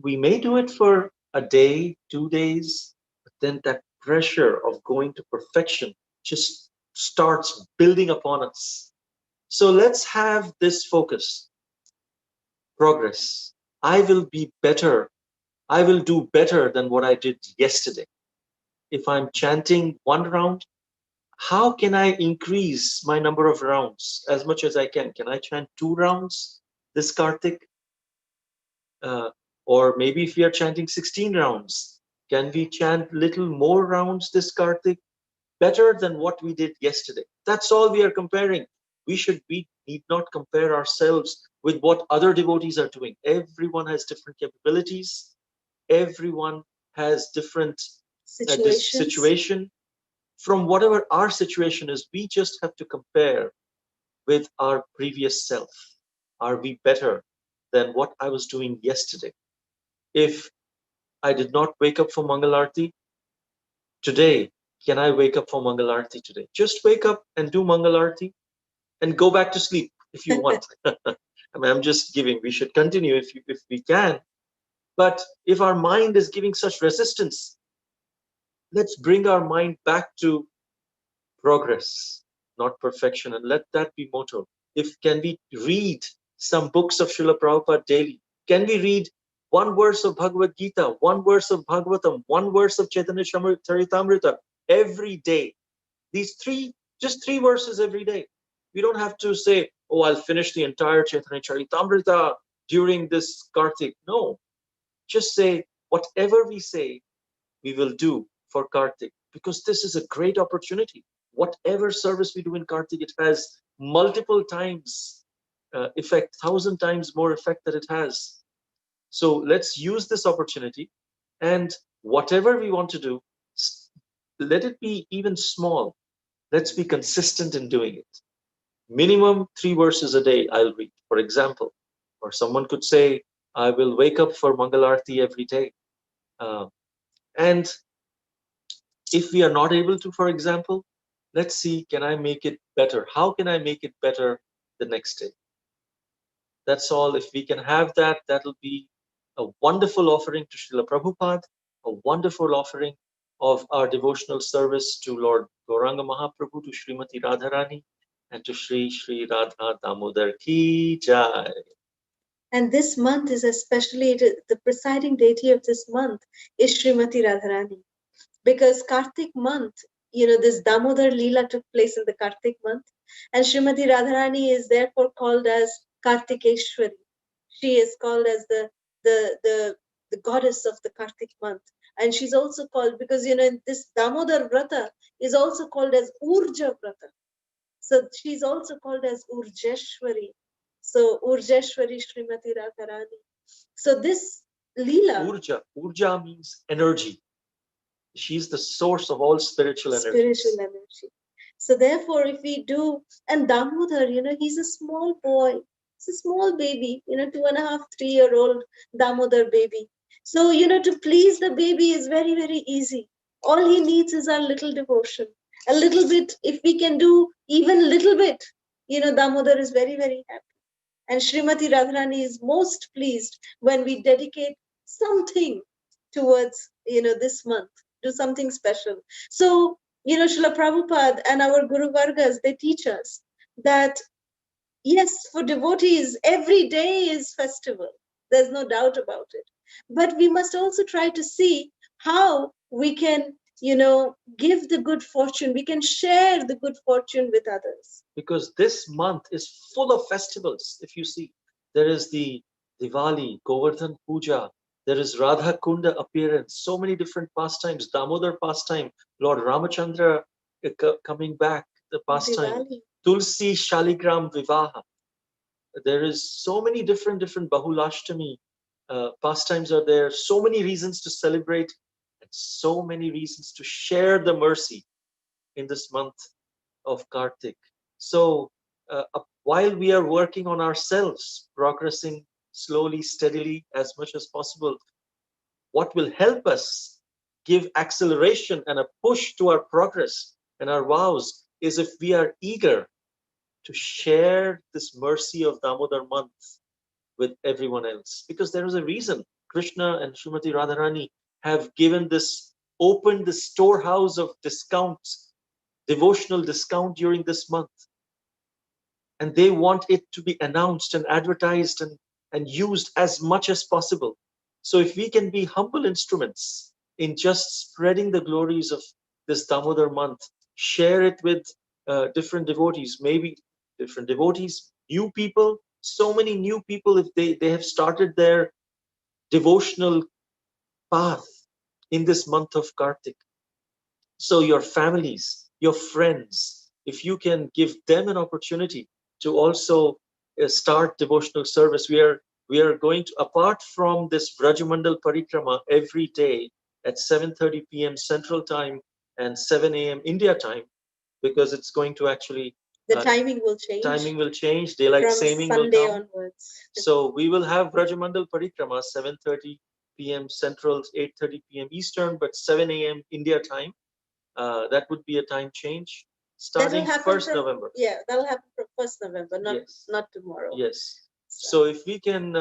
we may do it for a day, 2 days, but then that pressure of going to perfection just starts building upon us. So let's have this focus: progress. I will be better. I will do better than what I did yesterday. If I'm chanting 1 round, how can I increase my number of rounds as much as I can? Can I chant 2 rounds this Kartik? Uh, or maybe if we are chanting 16 rounds, can we chant little more rounds this Kartik? Better than what we did yesterday. That's all we are comparing. We need not compare ourselves with what other devotees are doing. Everyone has different capabilities. Everyone has different situation. From whatever our situation is, we just have to compare with our previous self. Are we better than what I was doing yesterday? If I did not wake up for Mangalarti today, can I wake up for Mangalarti today? Just wake up and do Mangalarti and go back to sleep if you want. I mean, I'm just giving. We should continue if we can. But if our mind is giving such resistance, let's bring our mind back to progress, not perfection, and let that be motto. If can we read some books of Srila Prabhupada daily? Can we read one verse of Bhagavad Gita, one verse of Bhagavatam, one verse of Chaitanya Charitamrita every day. These three, just three verses every day. We don't have to say, oh, I'll finish the entire Chaitanya Charitamrita during this Kartik. No, just say, whatever we say, we will do for Kartik, because this is a great opportunity. Whatever service we do in Kartik, it has multiple times effect, 1,000 times more effect that it has. So let's use this opportunity, and whatever we want to do, let it be even small. Let's be consistent in doing it. Minimum 3 verses a day I'll read, for example. Or someone could say, I will wake up for Mangalarti every day. And if we are not able to, for example, let's see, can I make it better? How can I make it better the next day? That's all. If we can have that, that'll be a wonderful offering to Srila Prabhupada, a wonderful offering of our devotional service to Lord Gauranga Mahaprabhu, to Srimati Radharani, and to Sri Sri Radha Damodar Ki Jai. And this month is especially, the presiding deity of this month is Srimati Radharani. Because Kartik month, this Damodar Leela took place in the Kartik month. And Srimati Radharani is therefore called as Kartikeshwari. She is called as the goddess of the Kartik month. And she's also called, because, this Damodar Vrata is also called as Urja Vrata. So she's also called as Urjeshwari. So Urjeshwari Srimati Radharani. So this Leela. Urja means energy. She's the source of all spiritual energy. So therefore, if we do, and Damodar, he's a small boy. He's a small baby, 2.5, 3-year-old Damodar baby. So, to please the baby is very, very easy. All he needs is our little devotion. A little bit, if we can do even little bit, Damodar is very, very happy. And Srimati Radharani is most pleased when we dedicate something towards, this month, do something special. So, Srila Prabhupada and our Guru Vargas, they teach us that, yes, for devotees, every day is festival. There's no doubt about it. But we must also try to see how we can, give the good fortune. We can share the good fortune with others. Because this month is full of festivals. If you see, there is the Diwali, Govardhan Puja, there is Radha Kunda appearance, so many different pastimes, Damodar pastime, Lord Ramachandra coming back, the pastime, Diwali. Tulsi Shaligram Vivaha. There is so many different Bahulashtami pastimes are there, so many reasons to celebrate, and so many reasons to share the mercy in this month of Kartik. So while we are working on ourselves, progressing slowly, steadily, as much as possible, what will help us give acceleration and a push to our progress and our vows is if we are eager to share this mercy of Damodar month with everyone else. Because there is a reason Krishna and Srimati Radharani have opened the storehouse of discounts, devotional discount during this month. And they want it to be announced and advertised and used as much as possible. So if we can be humble instruments in just spreading the glories of this Damodar month, share it with different devotees, maybe different devotees, new people, so many new people, if they have started their devotional path in this month of Kartik. So your families, your friends, if you can give them an opportunity to also start devotional service, we are going to, apart from this Vrajamandal Parikrama every day at 7:30 p.m. Central Time and 7 a.m. India time, because it's going to actually the timing will change. Timing will change. Daylight saving will come. Onwards. So we will have Vrajamandal Parikrama 7:30 p.m. Central, 8:30 p.m. Eastern, but 7 a.m. India time. That would be a time change starting 1st November. Yeah, that'll happen from 1st November, not tomorrow. Yes. So if we can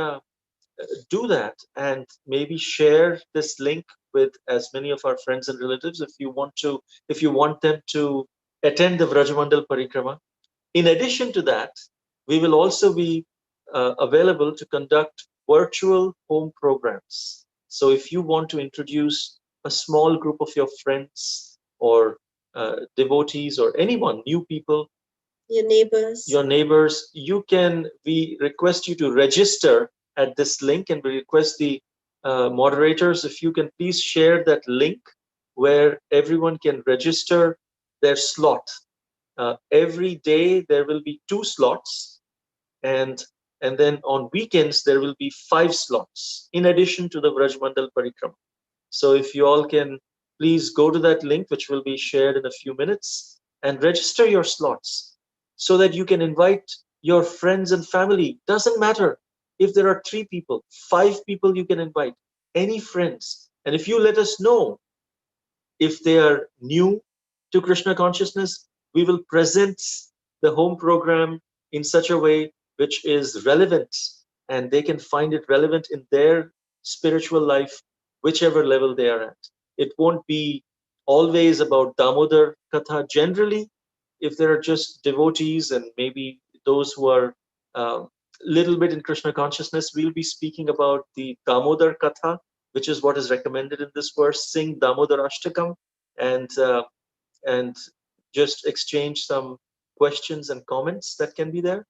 do that and maybe share this link with as many of our friends and relatives, if you want them to attend the Vrajamandal Parikrama. In addition to that, we will also be available to conduct virtual home programs. So if you want to introduce a small group of your friends or devotees or anyone, new people, your neighbors, you can, we request you to register at this link, and we request the moderators, if you can please share that link where everyone can register their slot. Every day there will be 2 slots, and then on weekends there will be 5 slots in addition to the Vrajmandal Parikrama. So if you all can please go to that link, which will be shared in a few minutes, and register your slots so that you can invite your friends and family. Doesn't matter if there are 3 people, 5 people you can invite, any friends. And if you let us know if they are new to Krishna consciousness, we will present the home program in such a way which is relevant, and they can find it relevant in their spiritual life, whichever level they are at. It won't be always about Damodar Katha. Generally, if there are just devotees and maybe those who are little bit in Krishna consciousness, we'll be speaking about the Damodar Katha, which is what is recommended in this verse. Sing Damodar Ashtakam, and and just exchange some questions and comments that can be there.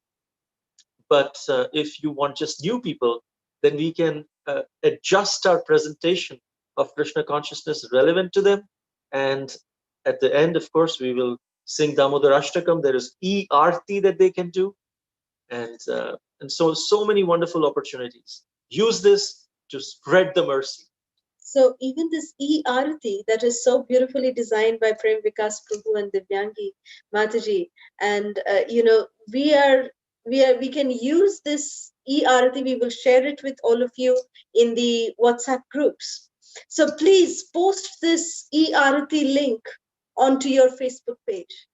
But if you want just new people, then we can adjust our presentation of Krishna consciousness relevant to them. And at the end, of course, we will sing Damodar Ashtakam. There is e-arti that they can do, and so many wonderful opportunities. Use this to spread the mercy. So even this e-arati that is so beautifully designed by Prem Vikas Prabhu and Divyangi Mataji, and we can use this e-arati. We will share it with all of you in the WhatsApp groups. So please post this e-arati link onto your Facebook page.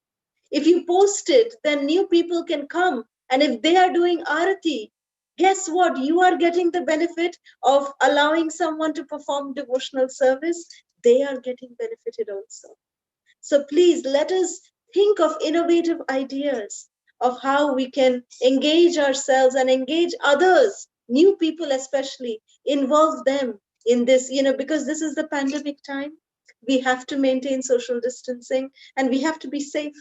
If you post it, then new people can come, and if they are doing arati, guess what? You are getting the benefit of allowing someone to perform devotional service. They are getting benefited also. So please let us think of innovative ideas of how we can engage ourselves and engage others, new people especially, involve them in this, because this is the pandemic time. We have to maintain social distancing, and we have to be safe.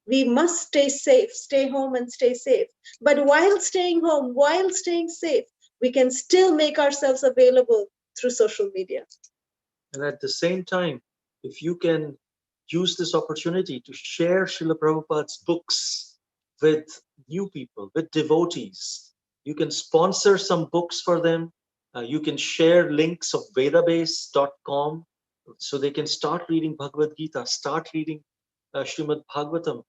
We must stay safe, stay home and stay safe. But while staying home, while staying safe, we can still make ourselves available through social media. And at the same time, if you can use this opportunity to share Srila Prabhupada's books with new people, with devotees, you can sponsor some books for them. You can share links of vedabase.com so they can start reading Bhagavad Gita, start reading Srimad Bhagavatam,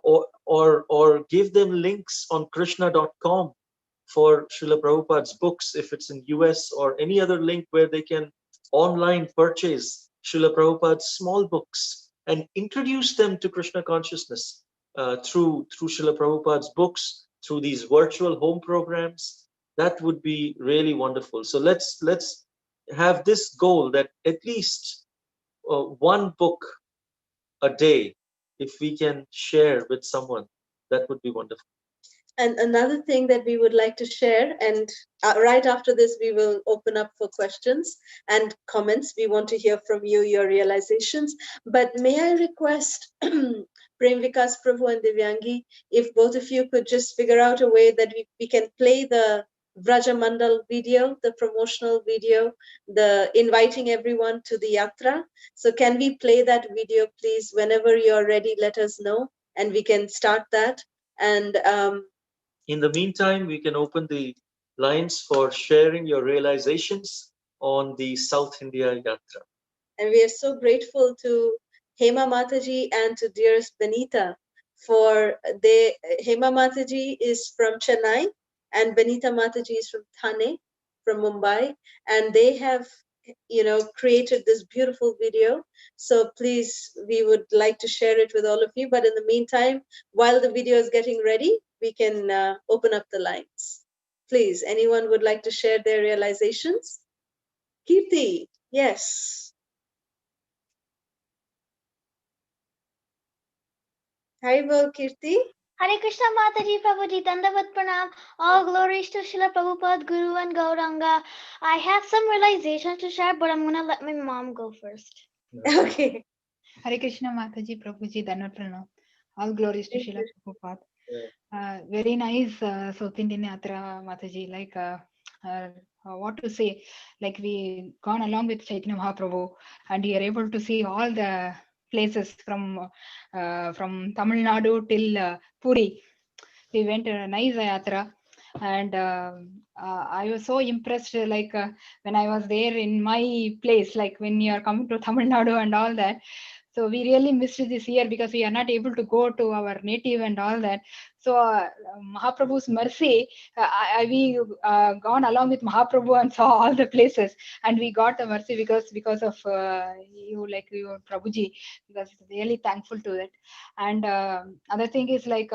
or give them links on krishna.com for Srila Prabhupada's books if it's in US, or any other link where they can online purchase Srila Prabhupada's small books and introduce them to Krishna consciousness through Srila Prabhupada's books, through these virtual home programs. That would be really wonderful. So let's have this goal that at least one book a day, if we can share with someone, that would be wonderful. And another thing that we would like to share, and right after this, we will open up for questions and comments. We want to hear from you, your realizations. But may I request Prem Vikas Prabhu and Divyangi, if both of you could just figure out a way that we can play the Vraja Mandal video, the promotional video, the inviting everyone to the Yatra. So can we play that video, please? Whenever you're ready, let us know, and we can start that. And in the meantime, we can open the lines for sharing your realizations on the South India Yatra. And we are so grateful to Hema Mataji and to dearest Benita for Hema Mataji is from Chennai and Benita Mataji is from Thane, from Mumbai, and they have created this beautiful video. So please, we would like to share it with all of you. But in the meantime, while the video is getting ready, we can open up the lines. Please, anyone would like to share their realizations? Kirti, yes. Hi, well, Kirti. Hare Krishna Mataji Prabhuji Dandavat Pranam. All glories to Srila Prabhupada, Guru and Gauranga. I have some realizations to share, but I'm gonna let my mom go first. Okay. Hare Krishna Mataji Prabhuji Dandavat Pranam. All glories to Thank Srila you. Prabhupada. Yeah. Very nice South Indian Yatra, Mataji. Like, what to say? Like, we gone along with Chaitanya Mahaprabhu, and we are able to see all the places from Tamil Nadu till Puri. We went a nice Yatra, and I was so impressed. Like, when I was there in my place, like when you are coming to Tamil Nadu and all that. So we really missed this year because we are not able to go to our native and all that. So Mahaprabhu's mercy, we gone along with Mahaprabhu and saw all the places, and we got the mercy because of you, like you, Prabhuji, because really thankful to it. And other thing is like.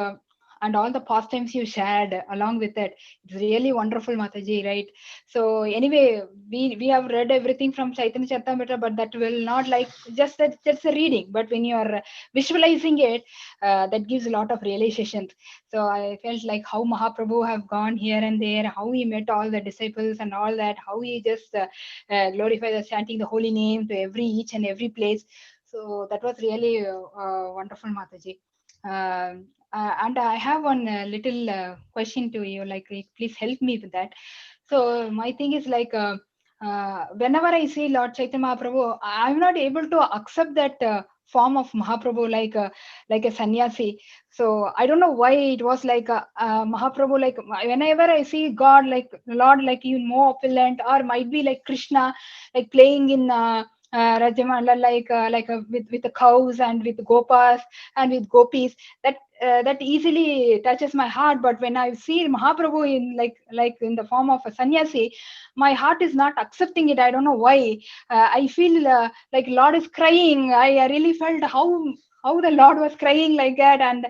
And all the pastimes you shared along with it, it's really wonderful, Mataji, right? So anyway, we have read everything from Chaitanya Charitamrita, but that will not like just a reading. But when you are visualizing it, that gives a lot of realizations. So I felt like how Mahaprabhu have gone here and there, how he met all the disciples and all that, how he just glorified the chanting the holy name to each and every place. So that was really wonderful, Mataji. And I have one little question to you, like please help me with that. So my thing is like, whenever I see Lord Chaitanya Mahaprabhu, I'm not able to accept that form of Mahaprabhu like a sannyasi. So I don't know why it was like Mahaprabhu. Like whenever I see God, like Lord, like even more opulent, or might be like Krishna, like playing in. Rajamala, with the cows and with gopas and with gopis, that easily touches my heart. But when I see Mahaprabhu in like in the form of a sannyasi, my heart is not accepting it. I don't know why. I feel like Lord is crying. I really felt how the Lord was crying like that, and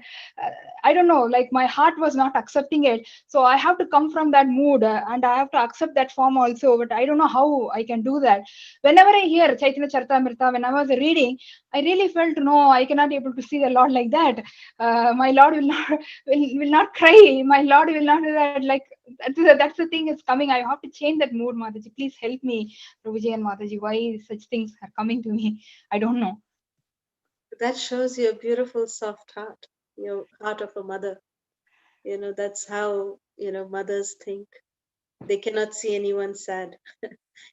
I don't know, like my heart was not accepting it. So I have to come from that mood, and I have to accept that form also. But I don't know how I can do that. Whenever I hear Chaitanya Charitamrita, when I was reading, I really felt no, I cannot able to see the Lord like that. My Lord will not will not cry. My Lord will not do that. Like that's the thing is coming. I have to change that mood, Mataji. Please help me, Prabhuji and Mataji. Why such things are coming to me? I don't know. That shows your beautiful soft heart, your heart of a mother. That's how, mothers think. They cannot see anyone sad,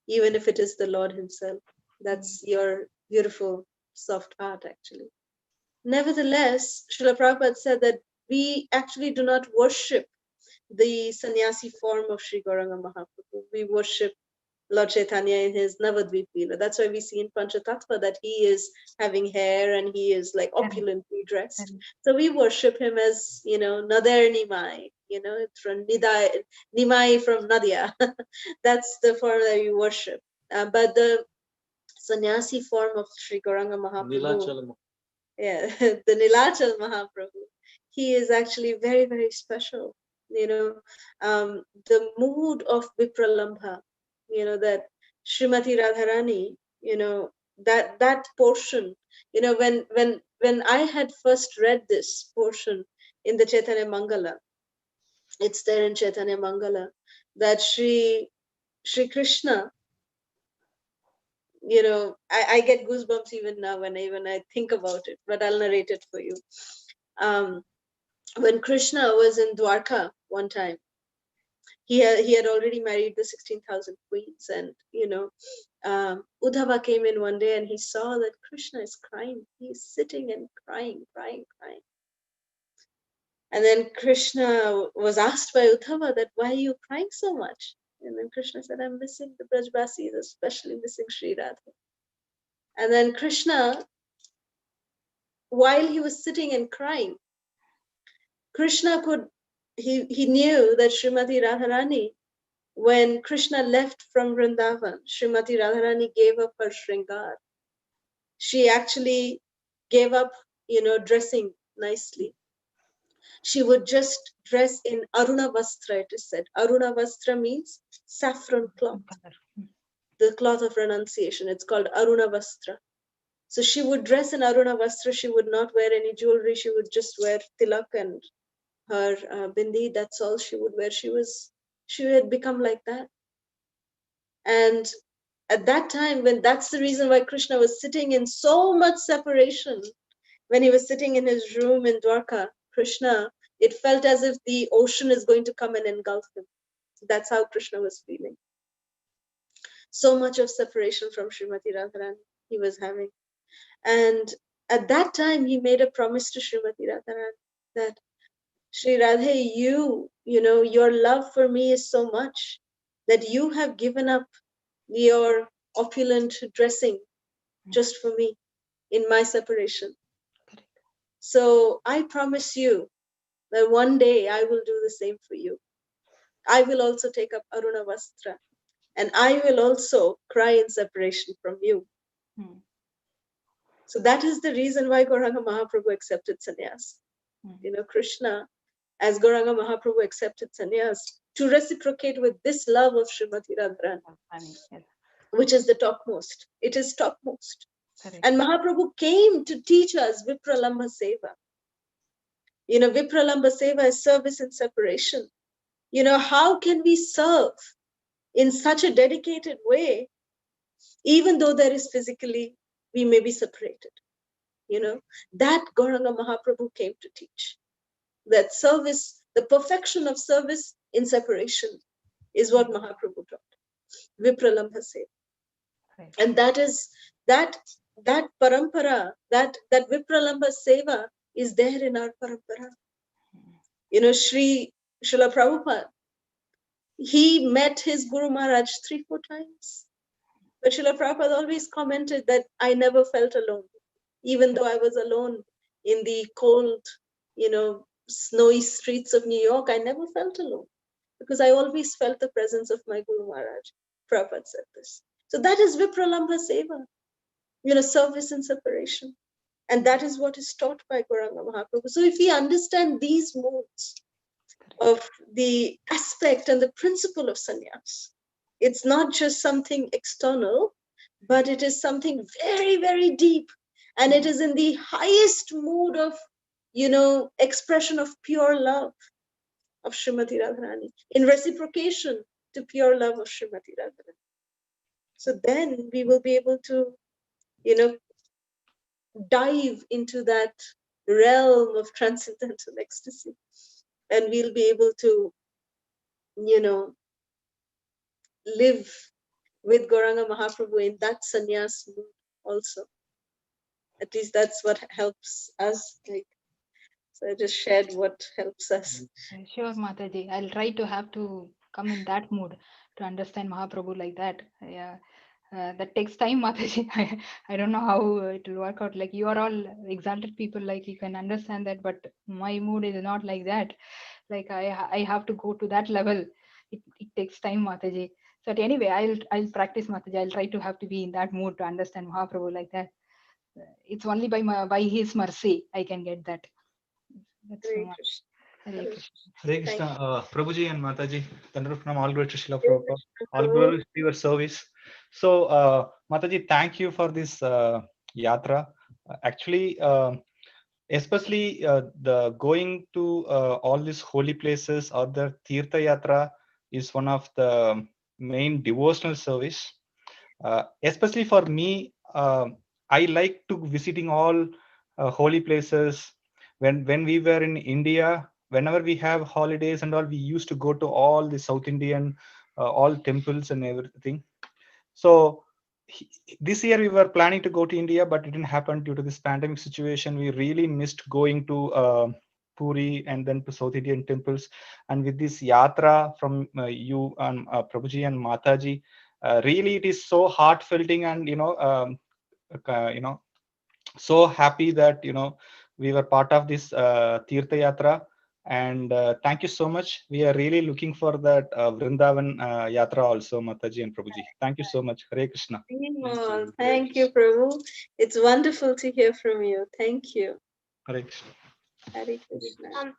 even if it is the Lord Himself. That's your beautiful soft heart, actually. Nevertheless, Srila Prabhupada said that we actually do not worship the sannyasi form of Sri Gauranga Mahaprabhu. We worship Lord Chaitanya in his Navadvip Leela. That's why we see in Panchatattva that he is having hair and he is like Correct, opulently dressed. correct. So we worship him as, Nadar Nimai, it's from Nimai from Nadia. That's the form that we worship. But the sannyasi form of Sri Gauranga Mahaprabhu, Nilachala. yeah, the Nilachal Mahaprabhu, he is actually very, very special. The mood of Vipralambha, that Srimati Radharani, that portion, when I had first read this portion in the Chaitanya Mangala, it's there in Chaitanya Mangala, that Sri Krishna, I get goosebumps even now when I think about it, but I'll narrate it for you. When Krishna was in Dwarka one time, he had already married the 16,000 queens, and Uddhava came in one day and he saw that Krishna is crying. He's sitting and crying, crying, crying. And then Krishna was asked by Uddhava that why are you crying so much? And then Krishna said, I'm missing the Brajbasis, especially missing Sri Radha. And then Krishna, while he was sitting and crying, Krishna he knew that Srimati Radharani, when Krishna left from Vrindavan, Srimati Radharani gave up her shringar. She actually gave up, dressing nicely. She would just dress in Aruna Vastra, it is said. Aruna Vastra means saffron cloth, the cloth of renunciation. It's called Aruna Vastra. So she would dress in Aruna Vastra. She would not wear any jewelry. She would just wear tilak and her bindi. That's all she would wear. She had become like that. And at that time, when that's the reason why Krishna was sitting in so much separation, when he was sitting in his room in Dwarka, Krishna, it felt as if the ocean is going to come and engulf him. That's how Krishna was feeling. So much of separation from Srimati Radharani he was having. And at that time, he made a promise to Srimati Radharani that Sri Radhe, your love for me is so much that you have given up your opulent dressing just for me in my separation. So I promise you that one day I will do the same for you. I will also take up Aruna Vastra, and I will also cry in separation from you. So that is the reason why Gauranga Mahaprabhu accepted sannyas. Krishna, as Gauranga Mahaprabhu accepted sannyas, to reciprocate with this love of Srimati Radharani, which is the topmost. It is topmost. Correct. And Mahaprabhu came to teach us Vipralambha Seva. Vipralambha Seva is service in separation. How can we serve in such a dedicated way, even though there is physically, we may be separated? That Gauranga Mahaprabhu came to teach. That service, the perfection of service in separation is what Mahaprabhu taught. Vipralambha Seva. Right. And that is that parampara, that Vipralambha Seva is there in our parampara. Srila Prabhupada, he met his Guru Maharaj 3-4 times. But Srila Prabhupada always commented that I never felt alone. Even though I was alone in the cold, snowy streets of New York, I never felt alone. Because I always felt the presence of my Guru Maharaj. Prabhupada said this. So that is Vipralambha Seva, service and separation. And that is what is taught by Gauranga Mahaprabhu. So if we understand these modes of the aspect and the principle of sannyas, it's not just something external, but it is something very, very deep. And it is in the highest mood of, expression of pure love of Srimati Radharani, in reciprocation to pure love of Srimati Radharani. So then we will be able to, dive into that realm of transcendental ecstasy. And we'll be able to, live with Gauranga Mahaprabhu in that sannyas mood also. At least that's what helps us. So I just shared what helps us. Sure, Mataji. I'll try to have to come in that mood to understand Mahaprabhu like that. Yeah. That takes time, Mataji. I don't know how it will work out. Like, you are all exalted people, like you can understand that, but my mood is not like that. Like, I have to go to that level. It takes time, Mataji. So anyway, I'll practice, Mataji. I'll try to have to be in that mood to understand Mahaprabhu like that. It's only by his mercy I can get that. That's Hare so much. Hare Krishna. Hare Krishna, Prabhuji and Mataji, Tanrupnam, all glory to Srila Prabhupada, all glory to your service. So, Mataji, thank you for this yatra. Actually, especially the going to all these holy places or the Tirtha Yatra is one of the main devotional service. Especially for me, I like to visiting all holy places. When we were in India, whenever we have holidays and all, we used to go to all the South Indian, all temples and everything. So this year we were planning to go to India, but it didn't happen due to this pandemic situation. We really missed going to Puri and then to South Indian temples. And with this yatra from you and Prabhuji and Mataji, really it is so heartfelting and so happy that we were part of this Tirtha Yatra. And thank you so much. We are really looking for that Vrindavan Yatra also, Mataji and Prabhuji. Thank you so much. Hare Krishna. Thank you, Prabhu. It's wonderful to hear from you. Thank you. Hare Krishna. Hare Krishna.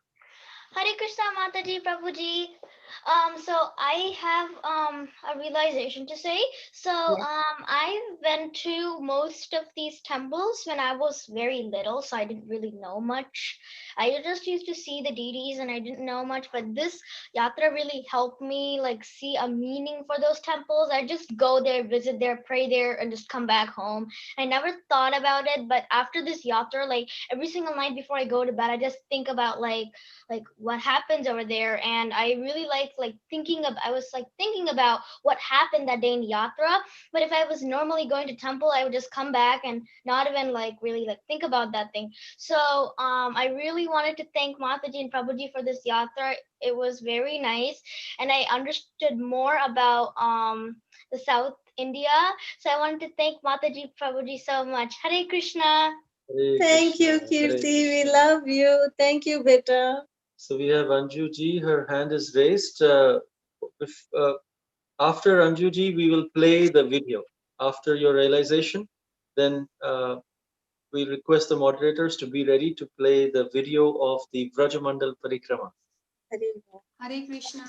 Hare Krishna, Mataji, Prabhuji. So I have a realization to say. So I went to most of these temples when I was very little, so I didn't really know much. I just used to see the deities and I didn't know much, but this yatra really helped me like see a meaning for those temples. I just go there, visit there, pray there, and just come back home. I never thought about it, but after this yatra, like every single night before I go to bed, I just think about like what happens over there, and I really like thinking of I was like thinking about what happened that day in yatra. But if I was normally going to temple, I would just come back and not even like really like think about that thing. So I really wanted to thank Mataji and Prabhuji for this yatra. It was very nice, and I understood more about the South India. So I wanted to thank Mataji, Prabhuji so much. Hare Krishna. Hare Thank you, Krishna, Hare Kirti. We Krishna. love you. Thank you, beta. So we have Anju ji, her hand is raised. If, after Anju ji, we will play the video. After your realization, then we request the moderators to be ready to play the video of the Vrajamandal Parikrama. Hare Hare Krishna.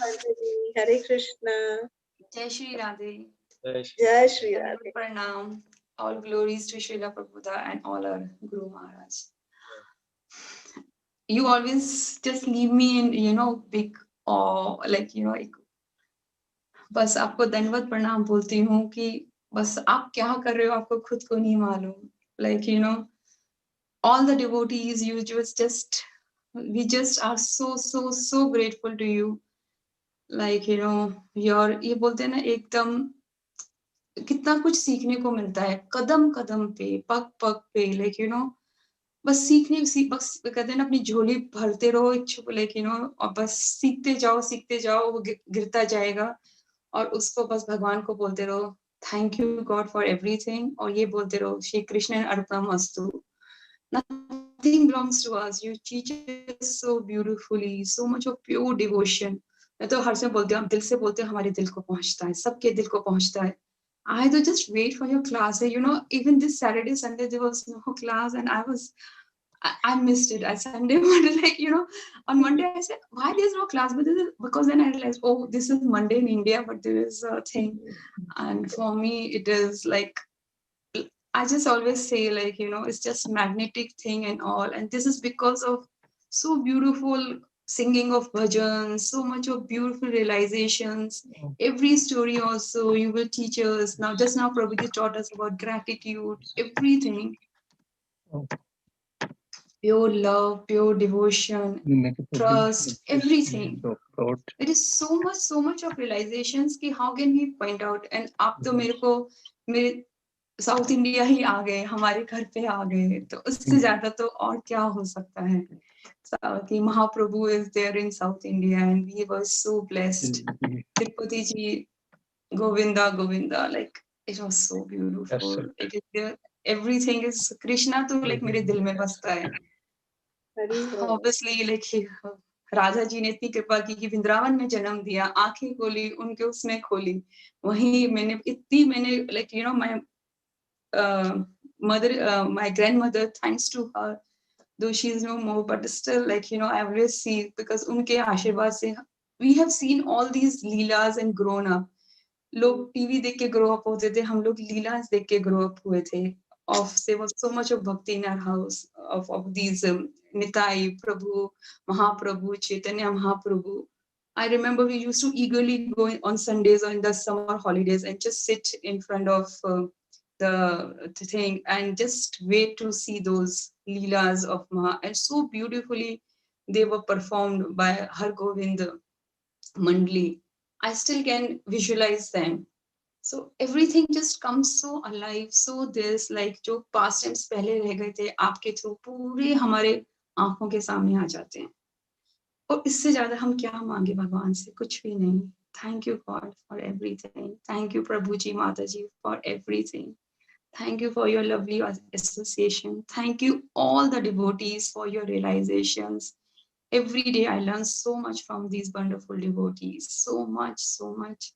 Hare Krishna. Jai Shri Radhe. Jai Shri Jai Shri Dandavat Radhe. Pranam. All glories to Srila Prabhupada and all our Guru Maharaj. You always just leave me in, big awe, बस आपको दंडवत प्रणाम बोलती हूँ कि बस आप क्या कर रहे हो आपको खुद को नहीं मालूम. All the devotees, we just are so grateful to you. Your ये बोलते हैं ना एकदम कितना कुछ सीखने को मिलता है कदम कदम पे पग पग पे बस बस कहते हैं ना अपनी झोली भरते रहो इच्छुक और बस सीखते जाओ वो गिरता जाएगा और उसको बस भगवान को बोलते रहो thank you God for everything और ये बोलते रहो Shri Krishna अर्पणमस्तु. Nothing belongs to us. You teach us so beautifully, so much of pure devotion. मैं तो हर समय बोलती हूँ आप दिल से बोलते हो हमारे दिल को पहुँचता है सबके दिल को पहुँचता है. I do just wait for your class. Even this Saturday, Sunday, there was no class, and I missed it. I Sunday Monday, on Monday I said, why there's no class? But because then I realized, oh, this is Monday in India, but there is a thing. And for me, it is like, I just always say it's just magnetic thing and all. And this is because of so beautiful singing of bhajans, so much of beautiful realizations. Every story also you will teach us. Just now Prabhuji taught us about gratitude, everything. Pure love, pure devotion, trust, everything. It is so much of realizations कि how can we point out? And आप तो मेरे south India ही आ गए हमारे घर पे आ गए तो उससे ज्यादा तो और क्या हो सकता है कि महाप्रभु is there in South India and we were so blessed. Tirupati ji, Govinda, like it was so beautiful. Everything is Krishna तो like मेरे दिल में बसता है. Obviously like राजा जी ने इतनी कृपा की कि वृंदावन में जन्म दिया आंखें खोली उनके उसने खोली वही मैंने like my my grandmother, thanks to her, though she is no more, but still I always see because unke आशीर्वाद से we have seen all these leelas and grown up. लोग टीवी देख के grow up होते थे हम लोग लीलास देख के grow up हुए थे. There was so much of bhakti in our house of these Nitai, Prabhu, Mahaprabhu, Chaitanya Mahaprabhu. I remember we used to eagerly go on Sundays or in the summer holidays and just sit in front of the thing and just wait to see those leelas of Maha. And so beautifully they were performed by Har Govind Mandli. I still can visualize them. So everything just comes so alive, so this like जो past times पहले रह गए थे आपके through पूरे हमारे आंखों के सामने आ जाते हैं और इससे ज्यादा हम क्या मांगे भगवान से कुछ भी नहीं. Thank you God for everything. Thank you Prabhu ji, Mata ji for everything. Thank you for your lovely association. Thank you all the devotees for your realizations. Every day I learn so much from these wonderful devotees. So much.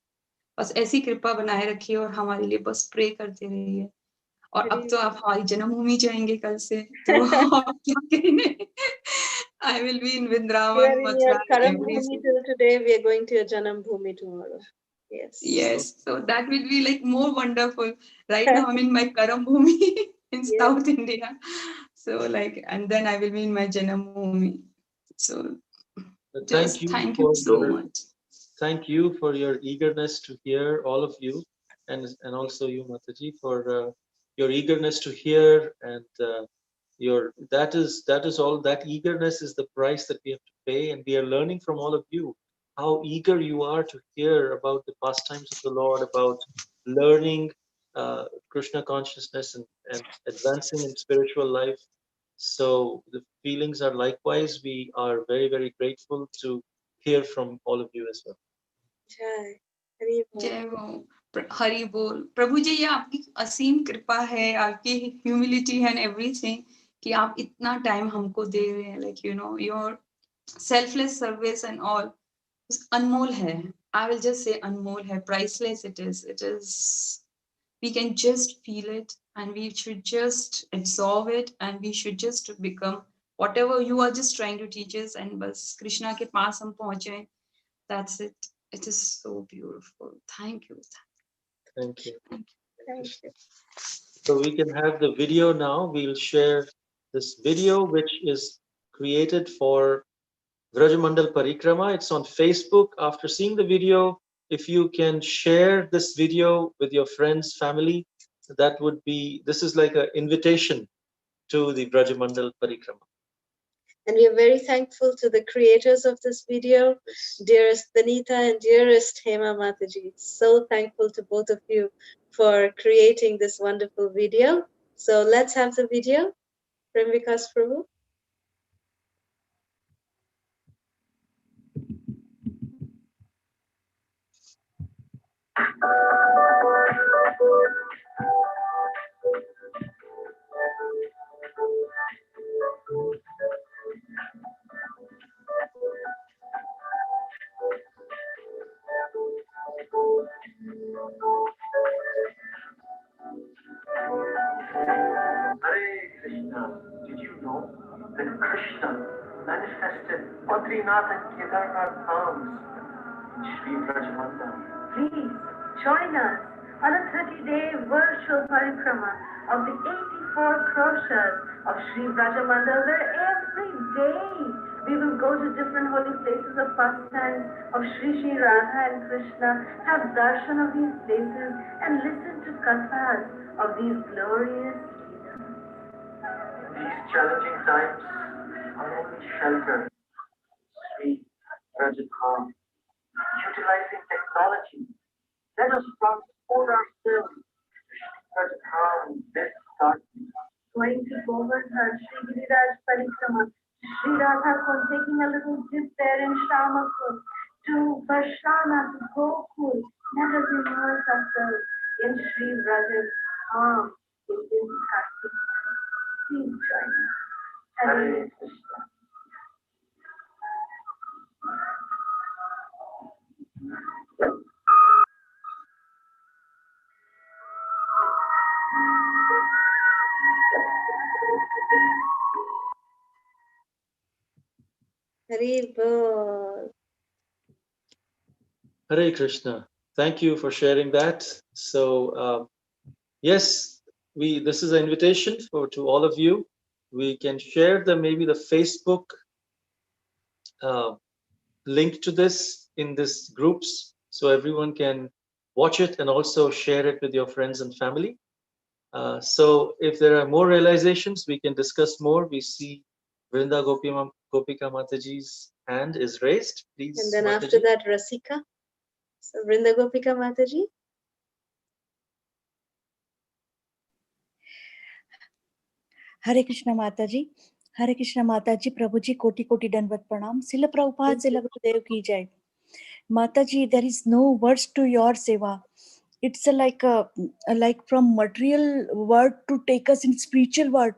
बस ऐसी कृपा बनाए रखिए और हमारे लिए बस pray करते रहिए. और अब तो आप हमारी जन्मभूमि जाएंगे कल से, तो आप क्या कहेंगे? I will be in We Vrindavan, are in Mathura, your Karam every Bhumi till today. We are going to your Janam Bhumi tomorrow. Yes. Yes, so that will be like more wonderful. Right now I'm in my Karam Bhumi in Yes. South India. So like, and then I will be in my Janamabhoomi. So just thank you so much. Thank you for your eagerness to hear, all of you, and also you, Mataji, for your eagerness to hear, and that is all. That eagerness is the price that we have to pay, and we are learning from all of you how eager you are to hear about the pastimes of the Lord, about learning Krishna consciousness and advancing in spiritual life. So the feelings are likewise. We are very, very grateful to hear from all of you as well. Jai. Hari Bol. जय हो, हरि बोल। प्रभु जी, ये आपकी असीम कृपा है, आपकी humility है and everything, कि आप इतना टाइम हमको दे रहे हैं, like you know your selfless service and all अनमोल है। आई विल जस्ट से अनमोल है, priceless it is we can just feel it and we should just absorb it and we should just become whatever you are just trying to teach us, and bas Krishna ke paas hum pahunche, that's it. It is so beautiful. Thank you. Thank you. Thank you. So we can have the video now. We'll share this video, which is created for Vrajamandal Parikrama. It's on Facebook. After seeing the video, if you can share this video with your friends, family, that would be, this is like an invitation to the Vrajamandal Parikrama. And we are very thankful to the creators of this video, dearest Danita and dearest Hema Mataji. So thankful to both of you for creating this wonderful video. So let's have the video. Prem Vikas Prabhu. Hare Krishna. Did you know that Krishna manifested Badrinath and Kedarnath arms in Sri Vrajamandal? Please join us on a 30-day virtual parikrama of the 84 kroshas of Sri Vrajamandal, where every day we will go to different holy places of pastime of Shri Radha and Krishna, have darshan of these places, and listen to kathas of these glorious these challenging times are only sheltered Sri Rajathan. Utilizing technology, let us transport ourselves to Sri Rajathan this darkness. Going to Govardhan, Sri Giriraj Parikrama, Sri Radha taking a little dip there in Shamakul, to Varshana, to Gokul. Let us immerse ourselves in Sri Rajathan in this Kartik. Please join us. Hare Krishna. Hari Bol. Hare Krishna. Thank you for sharing that. So yes, this is an invitation to all of you. We can share maybe the Facebook link to this in this groups, so everyone can watch it and also share it with your friends and family. So if there are more realizations, we can discuss more. We see Vrinda Gopika Mataji's hand is raised. Please. And then Mataji. after that, Rasika. So Vrinda Gopika Mataji. हरे कृष्ण माता जी, हरे कृष्ण माता जी, प्रभु जी कोटि कोटि दंडवत प्रणाम। शिल प्रभुपाद शिल गुरुदेव की जय। माता जी, there is no words to your seva. it's like from material word to take us in spiritual word,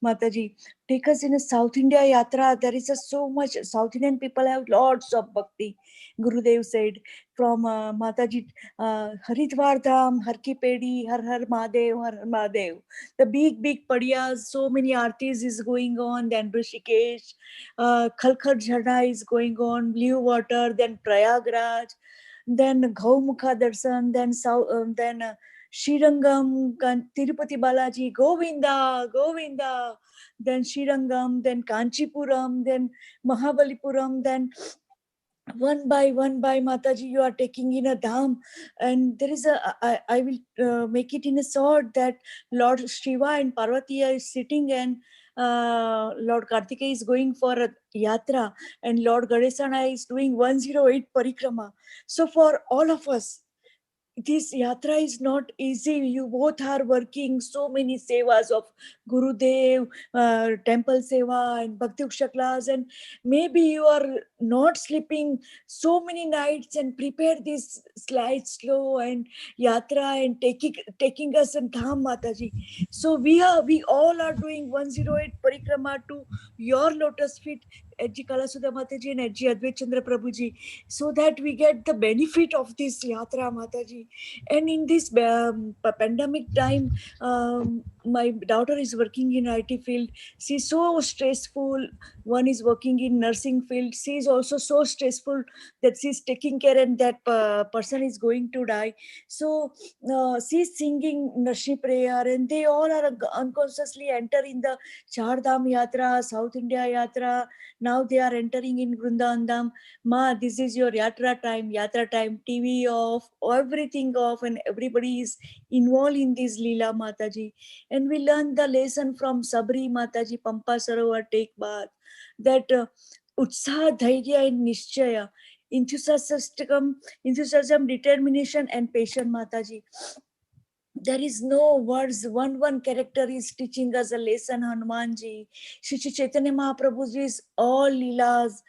Mataji. Take us in a South India Yatra. There is so much. South Indian people have lots of bhakti. Gurudev said from Mataji, Haridwar Dham, Har Ki Pedi, Har Har Mahadev, Har Har Mahadev. The big padiyas, so many artis is going on. Then Rishikesh, Khalkhar Jharna is going on. Blue water. Then Prayagraj. Then Gaumukha Darshan, then Srirangam, Tirupati Balaji, Govinda, Govinda, then Srirangam, then Kanchipuram, then Mahabalipuram, then one by Mataji, you are taking in a dham, and there is I will make it in a short that Lord Shiva and Parvati are sitting, and Lord Kartikeya is going for a yatra, and Lord Ganesana is doing 108 parikrama. So for all of us, this yatra is not easy. You both are working so many sevas of Gurudev, temple seva and Bhakti Uksha class, and maybe you are not sleeping so many nights and prepare this slide slow and yatra and taking us in Dham, Mataji. So we all are doing 108 parikrama to your lotus feet, Edji Kalasudha Mataji and Edji Advait Chandra Prabhuji, so that we get the benefit of this yatra, Mataji. And in this pandemic time, my daughter is working in IT field. She's so stressful. One is working in nursing field. She is also so stressful that she's taking care, and that person is going to die. So she's singing Narshi prayer, and they all are unconsciously enter in the Char Dham Yatra, South India Yatra. Now they are entering in Vrindandam. Ma, this is your yatra time, TV off, everything off, and everybody is involved in this Leela, Mataji. And we learn the lesson from Sabri, Mataji, Pampa Sarovar, take bath, that Utsaha, Dhairya, and Nishchaya, enthusiasm, determination, and patience, Mataji. There is no words. One character is teaching us a lesson, Hanumanji. Shri Chaitanya Mahaprabhuji's all Leelas,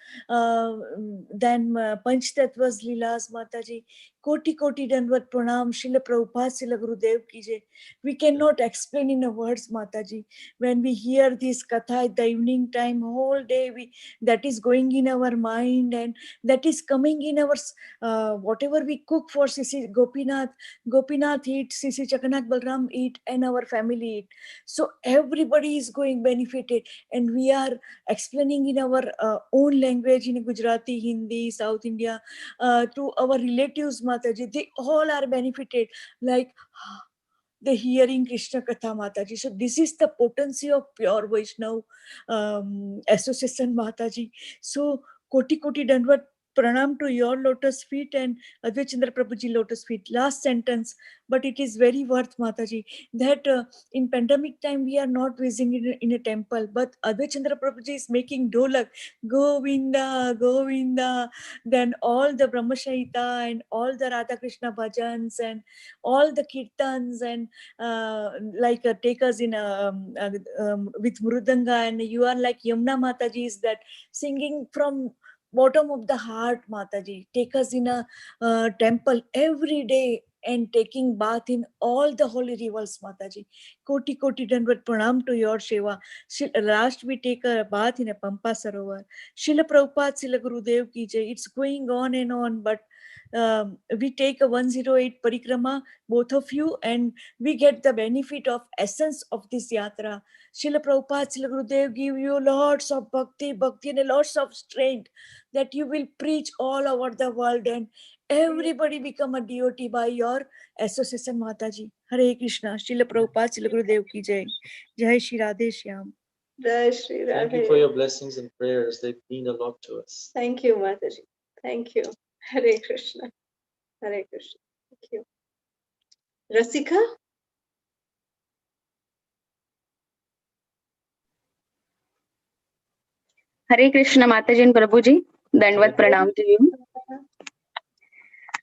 then Panch Tattvas Leelas, Mataji. Koti Danvat Pranam, Srila Prabhupada, Srila Gurudev ki jai. We cannot explain in a words, Mataji. When we hear this katha at the evening time, whole day that is going in our mind, and that is coming in our whatever we cook for Sisi Gopinath eat, Sisi Jagannath Balram eat, and our family eat. So everybody is going benefited, and we are explaining in our own language, in Gujarati, Hindi, South India, to our relatives, Mataji. They all are benefited, like the hearing Krishna Katha, Mataji. So this is the potency of pure Vaishnav association, Mataji. So Koti Danvat Pranam to your lotus feet and Advait Chandra Prabhuji lotus feet. Last sentence, but it is very worth, Mataji, that in pandemic time we are not visiting in a temple, but Advait Chandra Prabhuji is making dolak, Govinda, Govinda, then all the Brahmashahita and all the Radha Krishna bhajans and all the kirtans, and take us in with Mrudanga, and you are like Yamuna Mataji is that singing from bottom of the heart, Mataji. Take us in a temple every day and taking bath in all the holy rivers, Mataji. Koti Danvat Pranam to your Shiva. Last we take a bath in a Pampa Sarovar. Srila Prabhupada, Srila Gurudev ki jai. It's going on and on, but we take a 108 parikrama, both of you, and we get the benefit of essence of this yatra. Srila Prabhupada, Srila Gurudev give you lots of bhakti and lots of strength that you will preach all over the world, and everybody become a devotee by your association, Mataji. Hare Krishna. Srila Prabhupada, Srila Gurudev ki jai. Jai Shri Radhe Shyam. Jai Shri Radhe. Thank you for your blessings and prayers. They mean a lot to us. Thank you, Mataji. Thank you. Hare Krishna. Hare Krishna. Thank you. Rasika? Hare Krishna, Mataji and Prabhuji. Dandvat Pranam to you.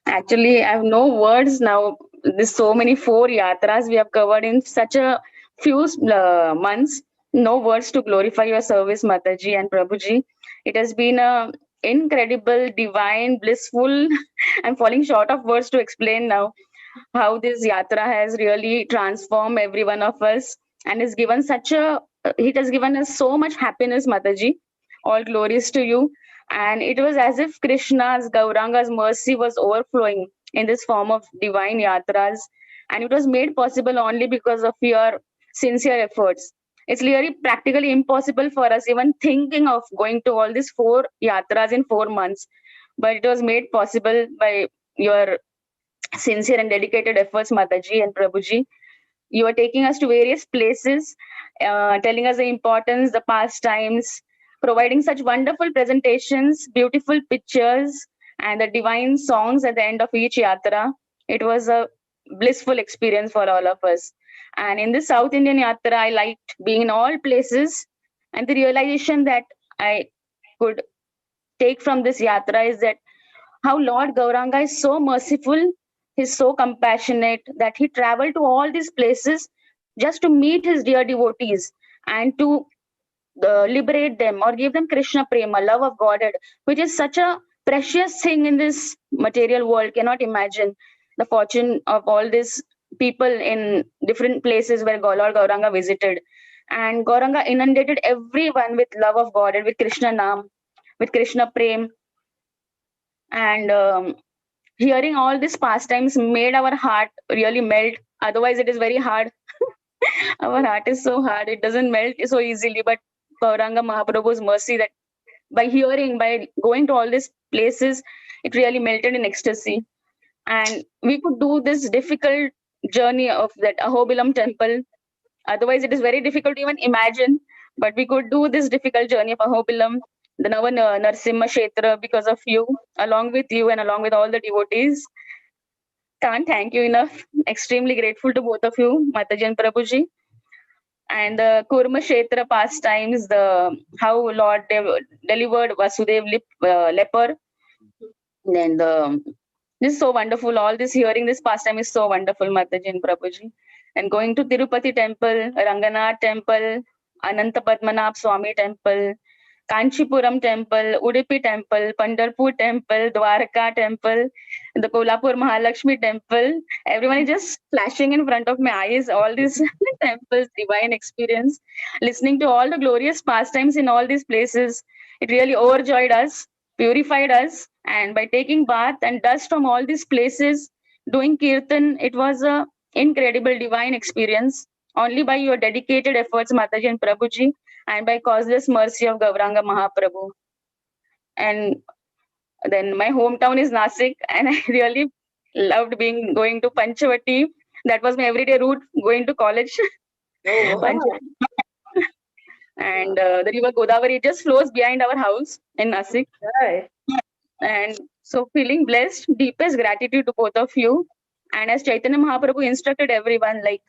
Actually, I have no words now. There's so many 4 yatras we have covered in such a few months. No words to glorify your service, Mataji and Prabhuji. It has been a incredible, divine, blissful. I'm falling short of words to explain now. how this yatra has really transformed every one of us and has given such a it has given us so much happiness, Mataji. All glories to you. And it was as if Krishna's Gauranga's mercy was overflowing in this form of divine yatras, and it was made possible only because of your sincere efforts. It's really practically impossible for us even thinking of going to all these 4 yatras in 4 months, but it was made possible by your sincere and dedicated efforts, Mataji and Prabhuji. You are taking us to various places, telling us the importance, the pastimes, providing such wonderful presentations, beautiful pictures, and the divine songs at the end of each yatra. It was a blissful experience for all of us. And in this South Indian yatra, I liked being in all places, and the realization that I could take from this yatra is that how Lord Gauranga is so merciful, he's so compassionate that he traveled to all these places just to meet his dear devotees and to liberate them or give them Krishna Prema, love of Godhead, which is such a precious thing in this material world. Cannot imagine the fortune of all these people in different places where Lord Gauranga visited. And Gauranga inundated everyone with love of Godhead, with Krishna Nam, with Krishna Prem. And hearing all these pastimes made our heart really melt. Otherwise, it is very hard. Our heart is so hard; it doesn't melt so easily. But Gauranga Mahaprabhu's mercy that by hearing, by going to all these places, it really melted in ecstasy. And we could do this difficult journey of that Ahobilam temple. Otherwise, it is very difficult to even imagine. But we could do this difficult journey of Ahobilam, the Narsimha Kshetra, because of you, along with you, and along with all the devotees. Can't thank you enough. Extremely grateful to both of you, Mataji and Prabhuji. And the Kurma Kshetra pastimes, the how Lord delivered Vasudev leper. Then this is so wonderful. All this hearing this pastime is so wonderful, Mataji and Prabhuji. And going to Tirupati temple, Ranganath temple, Ananta Padmanabh Swami temple, Kanchipuram temple, Udupi temple, Pandharpur temple, Dwarka temple, the Kolhapur Mahalakshmi temple. Everyone is just flashing in front of my eyes. All these temples, divine experience. Listening to all the glorious pastimes in all these places, it really overjoyed us, purified us, and by taking bath and dust from all these places, doing kirtan, it was a incredible divine experience. Only by your dedicated efforts, Mataji and Prabhuji, and by causeless mercy of Gauranga Mahaprabhu. And then my hometown is Nasik, and I really loved being going to Panchavati. That was my everyday route going to college. Oh, wow. And the river Godavari just flows behind our house in Nasik. Right. And so feeling blessed, deepest gratitude to both of you. And as Chaitanya Mahaprabhu instructed everyone, like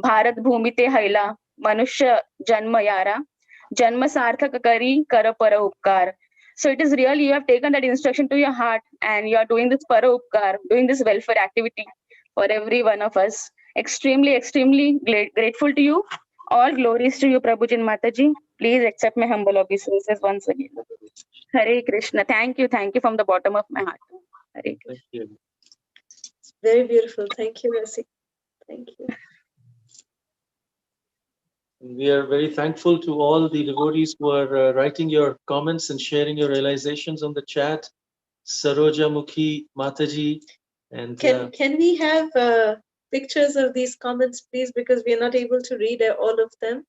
Bharat Bhumi te haila, Manushya Janma Yara, Janma Sarthaka Kari, Kara Para Upkar. So it is really, you have taken that instruction to your heart and you are doing this Para Upkar, doing this welfare activity for every one of us. Extremely grateful to you. All glories to you, Prabhuji and Mataji. Please accept my humble obeisances once again. Hare Krishna. Thank you from the bottom of my heart. Hare Krishna. Thank you. It's very beautiful. Thank you, Rasi. Thank you. We are very thankful to all the devotees who are writing your comments and sharing your realizations on the chat. Saroja Mukhi Mataji, and Can we have pictures of these comments, please? Because we are not able to read all of them.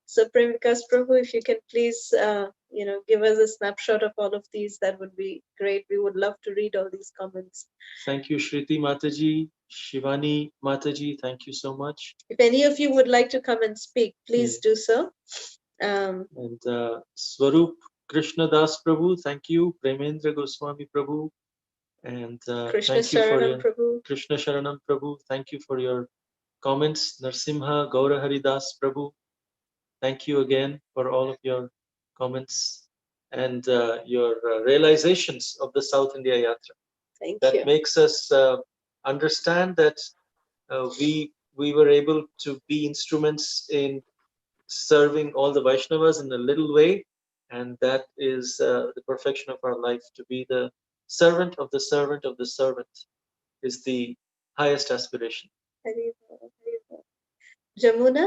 So, Prem Vikas Prabhu, if you can please, give us a snapshot of all of these, that would be great. We would love to read all these comments. thank you, Shriti Mataji, Shivani Mataji. Thank you so much. If any of you would like to come and speak, please do so. And Swarup Krishna Das Prabhu, thank you. Premendra Goswami Prabhu, and Krishna thank you for Sharanam your Prabhu. Krishna Sharanam Prabhu. Thank you for your comments. Narsimha Gaurahari Das Prabhu, thank you again for all of your comments and your realizations of the South India Yatra. Thank that you. makes us understand that we were able to be instruments in serving all the Vaishnavas in a little way, and that is the perfection of our life. To be the servant of the servant of the servant is the highest aspiration. Jamuna?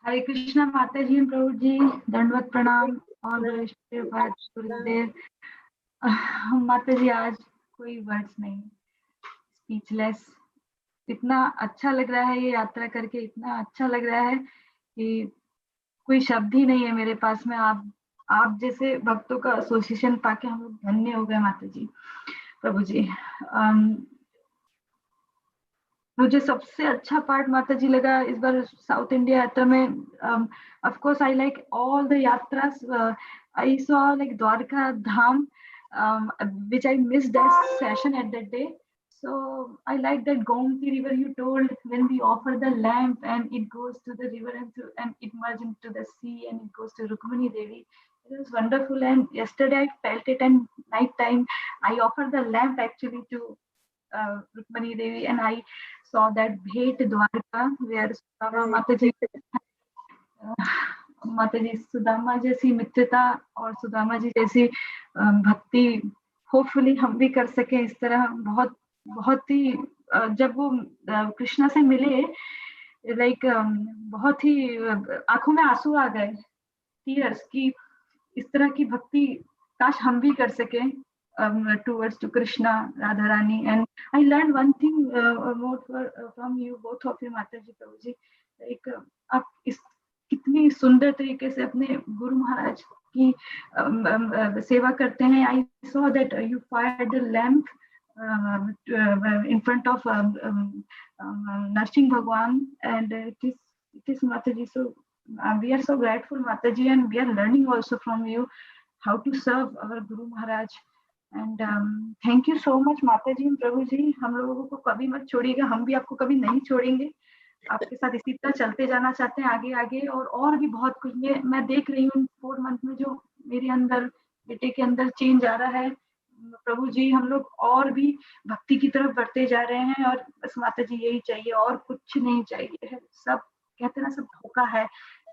Hare Krishna Mataji and Prabhuji, Dandvat Pranam, all glories to your Bhat, Gurudev. Mataji, आज कोई words नहीं, speechless. इतना अच्छा लग रहा है ये यात्रा करके, इतना अच्छा लग रहा है कि कोई शब्द ही नहीं है मेरे पास में. आप जैसे भक्तों का एसोसिएशन पाके हम लोग धन्य हो गए माताजी, प्रभुजी. मुझे सबसे अच्छा पार्ट माताजी लगा इस बार साउथ इंडिया यात्रा में. Of course I like all the yatras. I saw like Dwarka Dham, which I missed that session at that day. So I like that Gomti river you told, when we offer the lamp and it goes to the river and it merges into the sea and it goes to Rukmani Devi. It was wonderful, and yesterday I felt it, and night time I offered the lamp actually to Rukmani Devi, and I saw that Bhet Dwarka where Mataji Sudama जैसी मित्रता और सुदामा जी जैसी भक्ति hopefully हम भी कर सके इस तरह. बहुत ही जब वो कृष्णा से मिले, लाइक बहुत ही आंखों में आंसू आ गए, टीयर्स, की इस तरह की भक्ति काश हम भी कर सके towards to Krishna, Radharani. And I learned one thing more from you, both of you, Mataji, Prabhuji. Like, आप इस कितनी सुंदर तरीके से अपने गुरु महाराज की सेवा करते हैं. I saw that you fired the lamp in front of Narsingh Bhagwan, and it is Mataji. So we are so grateful, Mataji, and we are learning also from you how to serve our Guru Maharaj. And thank you so much, Mataji and Prabhuji. हम लोगों को कभी मत छोड़िएगा, हम भी आपको कभी नहीं छोड़ेंगे. आपके साथ इसी तरह चलते जाना चाहते हैं आगे आगे. और भी बहुत कुछ मैं देख रही हूँ 4 मंथ में जो मेरे अंदर, बेटे के अंदर चेंज आ रहा है. प्रभु जी, हम लोग और भी भक्ति की तरफ बढ़ते जा रहे हैं, और बस माता जी यही चाहिए, और कुछ नहीं चाहिए है. सब कहते ना, सब धोखा है,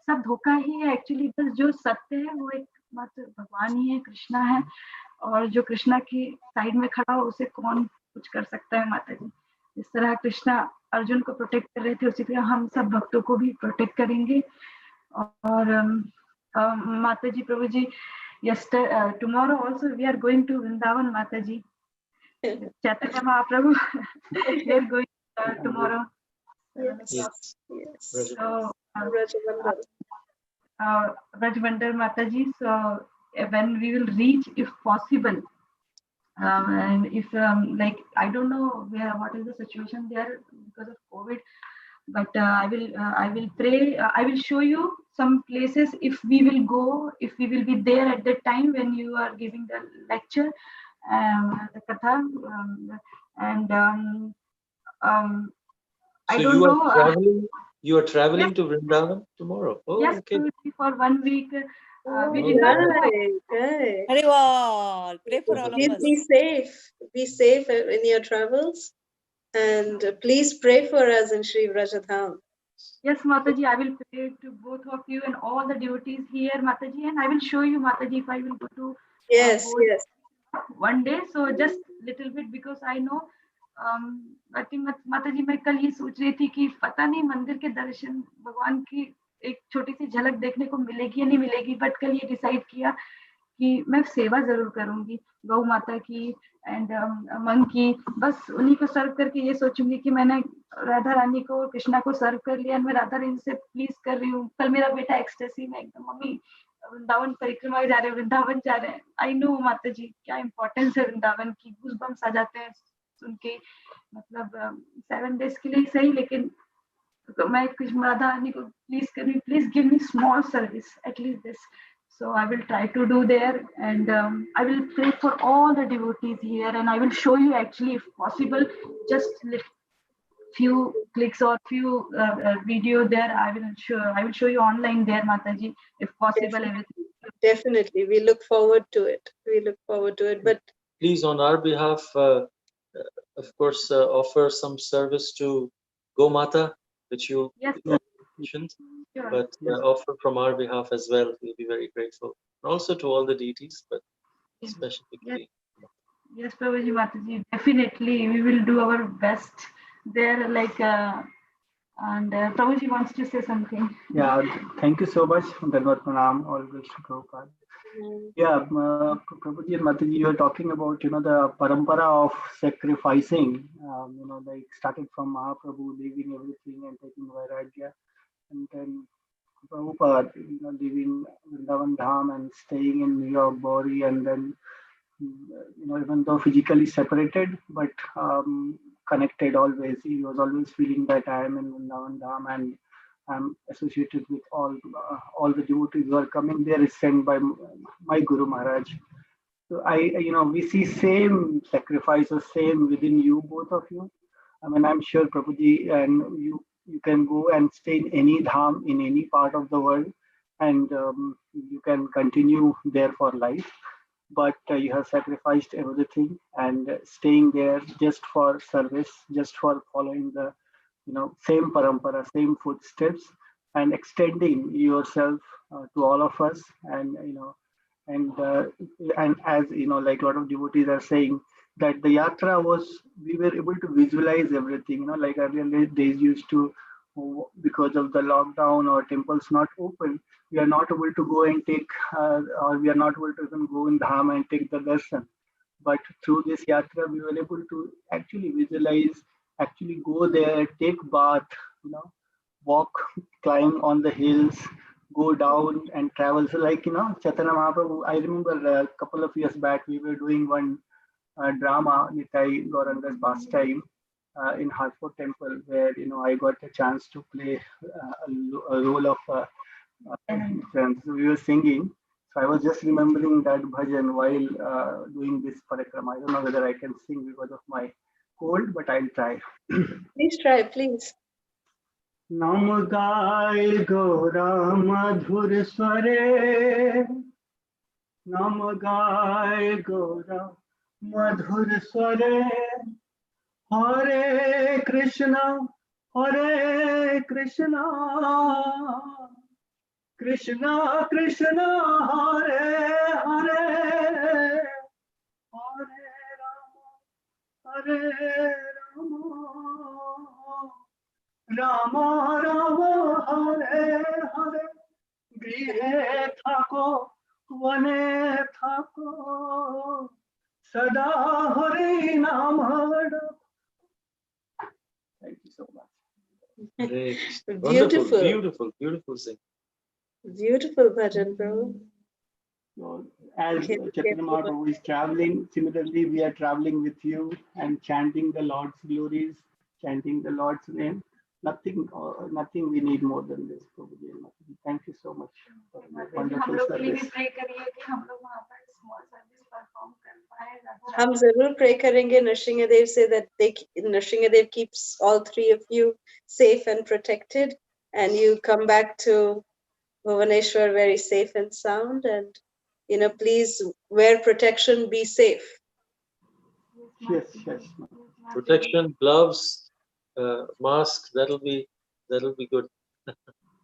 सब धोखा ही है एक्चुअली. बस जो सत्य है वो एक मात्र भगवान ही है, कृष्णा है, और जो कृष्णा की साइड में खड़ा हो उसे कौन कुछ कर सकता है. माता जी, जिस तरह कृष्णा अर्जुन को प्रोटेक्ट कर रहे थे, उसी तरह हम सब भक्तों को भी प्रोटेक्ट करेंगे. और माता जी, प्रभु जी, tomorrow also we are going to Vrindavan, Mataji. Chaitanya Mahaprabhu, we are going tomorrow. Yes. Rajabandar. So, Rajabandar, Mataji. So when we will reach, if possible, and if like I don't know what is the situation there because of COVID, but I will pray. I will show you some places if we will go, if we will be there at that time when you are giving the lecture, the katha, and I don't know. You are traveling to Vrindavan tomorrow? Oh, yes, okay. For 1 week. We did not. Pray for all of us. Be safe. Be safe in your travels, and please pray for us in Sri Vrajadham. Yes, Mataji, I will pray to both of you and all the devotees here, Mataji, and I will show you, Mataji, if I will go to yes one day. So just little bit, because I know माता जी, मैं कल ये सोच रही थी कि पता नहीं मंदिर के दर्शन, भगवान की एक छोटी सी झलक देखने को मिलेगी या नहीं मिलेगी, बट कल ये डिसाइड किया कि मैं सेवा जरूर करूंगी गौ माता की एंड मंग की. बस उन्हीं को सर्व करके ये सोचूंगी कि मैंने राधा रानी को, कृष्णा को सर्व कर लिया, मैं राधा रानी से प्लीज कर रही हूँ. कल मेरा बेटा एक्सटेसी में एकदम, मम्मी वृंदावन परिक्रमा जा रहे हैं, वृंदावन जा रहे हैं. आई नो माता जी क्या इम्पोर्टेंस है वृंदावन की. गूज़बम्स आ जाते हैं सुन के, मतलब 7 days के लिए सही, लेकिन तो मैं राधा रानी को प्लीज कर रही हूँ, please give me small service at least this. So I will try to do there, and I will pray for all the devotees here, and I will show you actually, if possible, just few clicks or few video there. I will show you online there, Mataji, if possible. Definitely, we look forward to it. But please, on our behalf, of course, offer some service to Gomata, which you mentioned. Sure. But offer from our behalf as well. We'll be very grateful. And also to all the deities, but specifically. Yes, Prabhuji, Mataji, definitely we will do our best there. And Prabhuji wants to say something. Yeah, thank you so much. Dhanwad Pranam, all good to Prabhupada. Yeah, Prabhuji and Mataji, you were talking about, the parampara of sacrificing, like started from Mahaprabhu leaving everything and taking Vairagya, and then Prabhupada, leaving Vrindavan Dham and staying in New York, Bori, and then, even though physically separated, but connected always. He was always feeling that I am in Vrindavan Dham and I'm associated with all the devotees who are coming there is sent by my Guru Maharaj. So we see same sacrifices, same within you, both of you. I mean, I'm sure Prabhuji and you can go and stay in any dham in any part of the world, and you can continue there for life. But you have sacrificed everything and staying there just for service, just for following the same parampara, same footsteps, and extending yourself to all of us, and and uh, and as like a lot of devotees are saying that the yatra was, we were able to visualize everything, like earlier days used to, because of the lockdown or temples not open, we are not able to go and take or we are not able to even go in dham and take the darshan. But through this yatra we were able to actually visualize, actually go there, take bath, you know walk, climb on the hills, go down and travel. So like, Chaitanya Mahaprabhu, I remember a couple of years back, we were doing one drama, Nitai Gauranga's pastime, in Hartford Temple, where, I got a chance to play a role of friends. So we were singing. So I was just remembering that bhajan while doing this parikrama. I don't know whether I can sing because of my cold, but I'll try. Please try, please. नाम गाय गौरा मधुर स्वरे, नाम गाय गौरा मधुर स्वरे, हरे कृष्णा कृष्णा कृष्णा हरे हरे, हरे राम राम राम हरे हरे, गृहे थाको वने थाको, सदा हरि नाम हरो. Thank you so much. Great. Beautiful. Wonderful, beautiful sing. Beautiful bhajan, bro. So, as Chaitanya Mahaprabhu is traveling, similarly we are traveling with you and chanting the Lord's glories, chanting the Lord's name. Nothing we need more than this, Prabhuji. Thank you so much for a wonderful service. हम जरूर pray करेंगे. Nrsingadev say that Nrsingadev keeps all three of you safe and protected, and you come back to Bhubaneswar very safe and sound, and please wear protection, be safe. Yes. Protection, gloves, mask. That'll be good.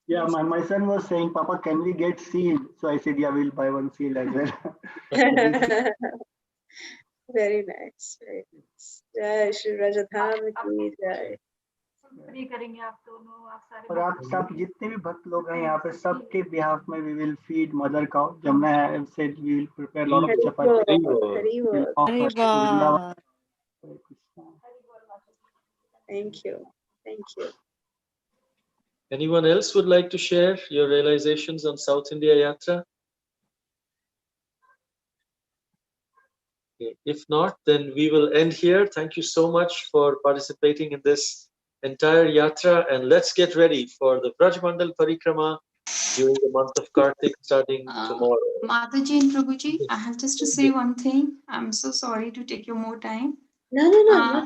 Yeah, my son was saying, Papa, can we get seal? So I said, yeah, we'll buy one seal as well. Very nice. Very nice. Jai Shri Rajadham ki jai. और आप सब जितने भी भक्त लोग हैं यहाँ पे, सबके behalf में we will feed mother cow. Jamna have said we will prepare a lot of chapati. We'll offer to Vrindavan. Thank you. Anyone else would like to share your realizations on South India Yatra? Okay. If not, then we will end here. Thank you so much for participating in this entire Yatra, and let's get ready for the Braj Mandal Parikrama during the month of Kartik starting tomorrow. Mataji and Prabhuji, I have just to say one thing. I'm so sorry to take you more time. No.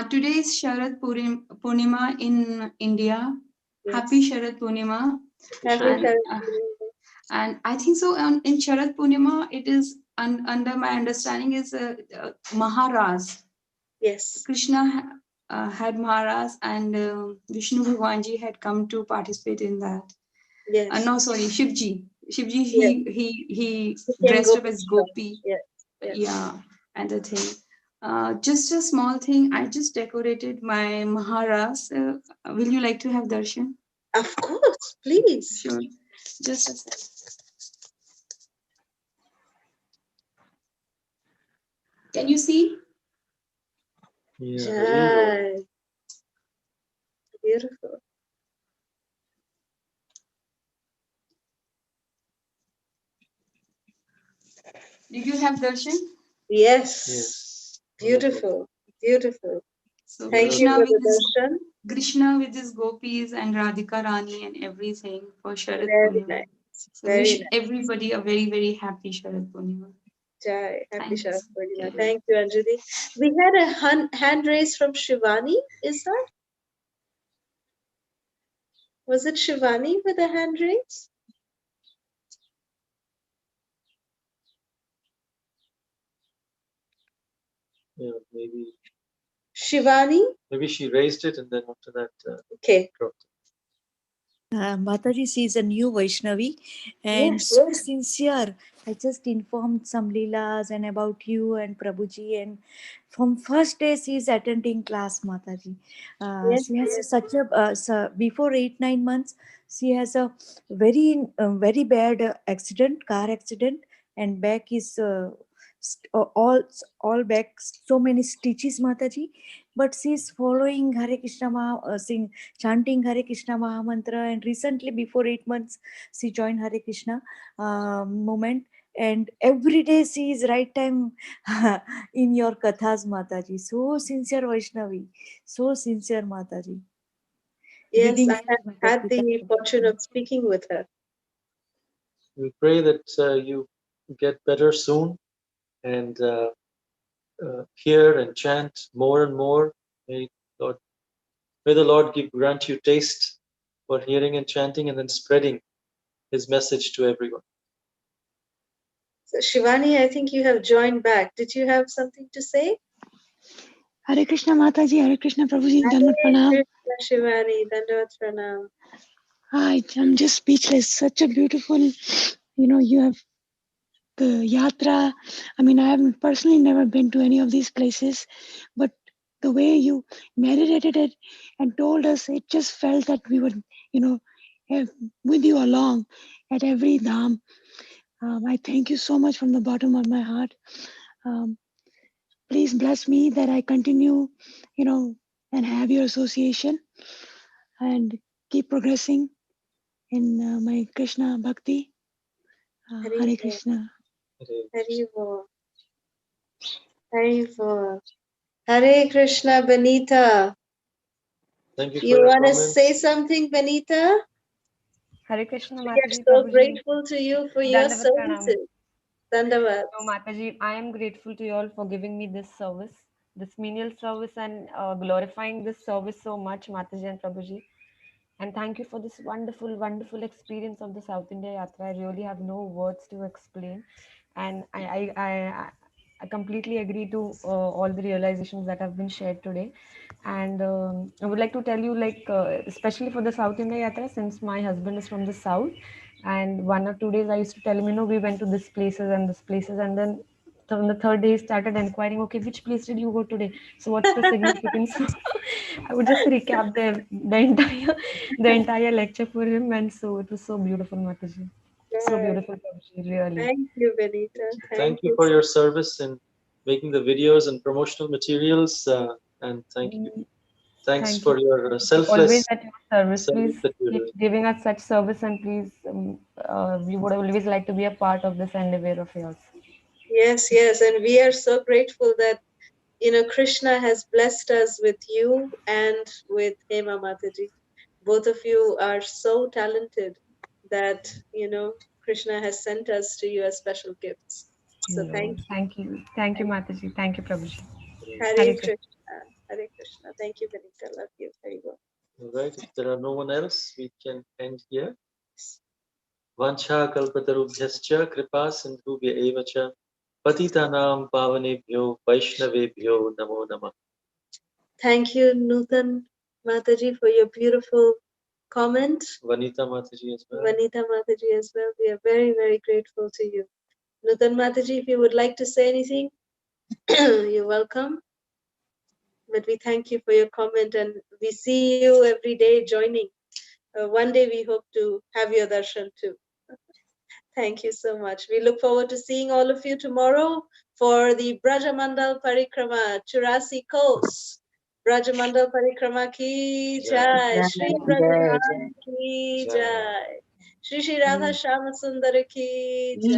Today is Sharad Purnima in India. Yes. Happy Sharad Purnima. Happy Sharad and I think so in Sharad Purnima, it is under my understanding is Maharaj. Yes. Krishna had Maharaj, and Vishnu Bhagwanji had come to participate in that. Yes. No, sorry, Shivji. Shivji, Yes. he dressed up as Gopi. Yes. Yeah. and the thing. Just a small thing. I just decorated my Maharas. Will you like to have darshan? Of course, please. Sure. Just a sec. Can you see? Yeah, Jai. Beautiful. Did you have darshan? Yes. yes. Beautiful. Beautiful. So Thank you Krishna for with the his darshan. Krishna with his gopis and Radhika Rani and everything for Sharad Very Purnima. nice. So Very wish nice. everybody a very, very happy Sharad Purnima. Jai. Happy Thanks. Sharad Purnima. Okay. Thank you, Anjali. We had a hand raise from Shivani. Is that? Was it Shivani with a hand raise? Yeah, maybe Shivani? maybe she raised it and then after that Okay. dropped. Mataji, she is a new Vaishnavi and Yes. so sincere. I just informed some Leelas and about you and Prabhuji, and from first day she is attending class, Mataji. Yes. She has such a, before 8-9 months, she has a very bad accident, car accident, and back is all back, so many stitches, Mataji. But she is following Hare Krishna, chanting Hare Krishna Maha Mantra, and recently before 8 months she joined Hare Krishna movement, and every day she is right time in your kathas, Mataji. So sincere Vaishnavi, so sincere, Mataji. Yes, Reading I have had the fortune of speaking with her. We pray that you get better soon and hear and chant more and more. May the Lord grant you taste for hearing and chanting and then spreading His message to everyone. So Shivani, I think you have joined back. Did you have something to say? Hare Krishna Mataji, Hare Krishna Prabhuji, Hare Dhanvat Pranam. Krishna Shivani, Dandavat Pranam. I'm just speechless. Such a beautiful, you have the Yatra. I mean, I have personally never been to any of these places, but the way you narrated it and told us, it just felt that we were, with you along at every dham. I thank you so much from the bottom of my heart. Please bless me that I continue, and have your association and keep progressing in my Krishna Bhakti. Hare Krishna. Hare Hare Hare Krishna, Benita. Thank you for You your want to comments. say something, Benita? Hare Krishna, We are Mataji, so Prabhuji. grateful to you for your Dandavat Pranam. services. Dandavat. So, Mataji, I am grateful to you all for giving me this service, this menial service, and glorifying this service so much, Mataji and Prabhuji. And thank you for this wonderful, wonderful experience of the South India Yatra. I really have no words to explain. And I completely agree to all the realizations that have been shared today. And I would like to tell you, especially for the South India Yatra, since my husband is from the South, and 1 or 2 days I used to tell him, we went to this places and this places, and then on the third day he started inquiring, okay, which place did you go today? So what's the significance? I would just recap the entire lecture for him, and so it was so beautiful, Mataji. So beautiful, Prabhuji, really. Thank you, Benita. Thank you for your service in making the videos and promotional materials, and thank you. Thanks Thank for you. your selfless Always at your service. service Please that you're keep doing. giving us such service, and please, we would always like to be a part of this endeavor of yours. Yes, yes. And we are so grateful that, Krishna has blessed us with you and with Hema Mataji. Both of you are so talented that, Krishna has sent us to you as special gifts. So thank you. Thank you. Thank you, Mataji. Thank you, Prabhuji. Hare Hare Krishna. Krishna. Hare Krishna. Thank you, Benita. Love you. Very well. All right. If there are no one else, we can end here. Vancha kalpatarubhyascha kripa sindhubhya eva cha patitanam pavanebhyo vaishnavebhyo namo namah. Thank you, Nutan Mataji, for your beautiful comment. Vanita Mataji as well. Vanita Mataji as well. We are very, very grateful to you. Nutan Mataji, if you would like to say anything. You're welcome. But we thank you for your comment, and we see you every day joining. One day we hope to have your darshan too. Thank you so much. We look forward to seeing all of you tomorrow for the Brajamandal Parikrama, Churasi Coast. Brajamandal Parikrama ki jai, Shri Brajaman ki jai, Shri Shri Radha Shama Sundar ki jai.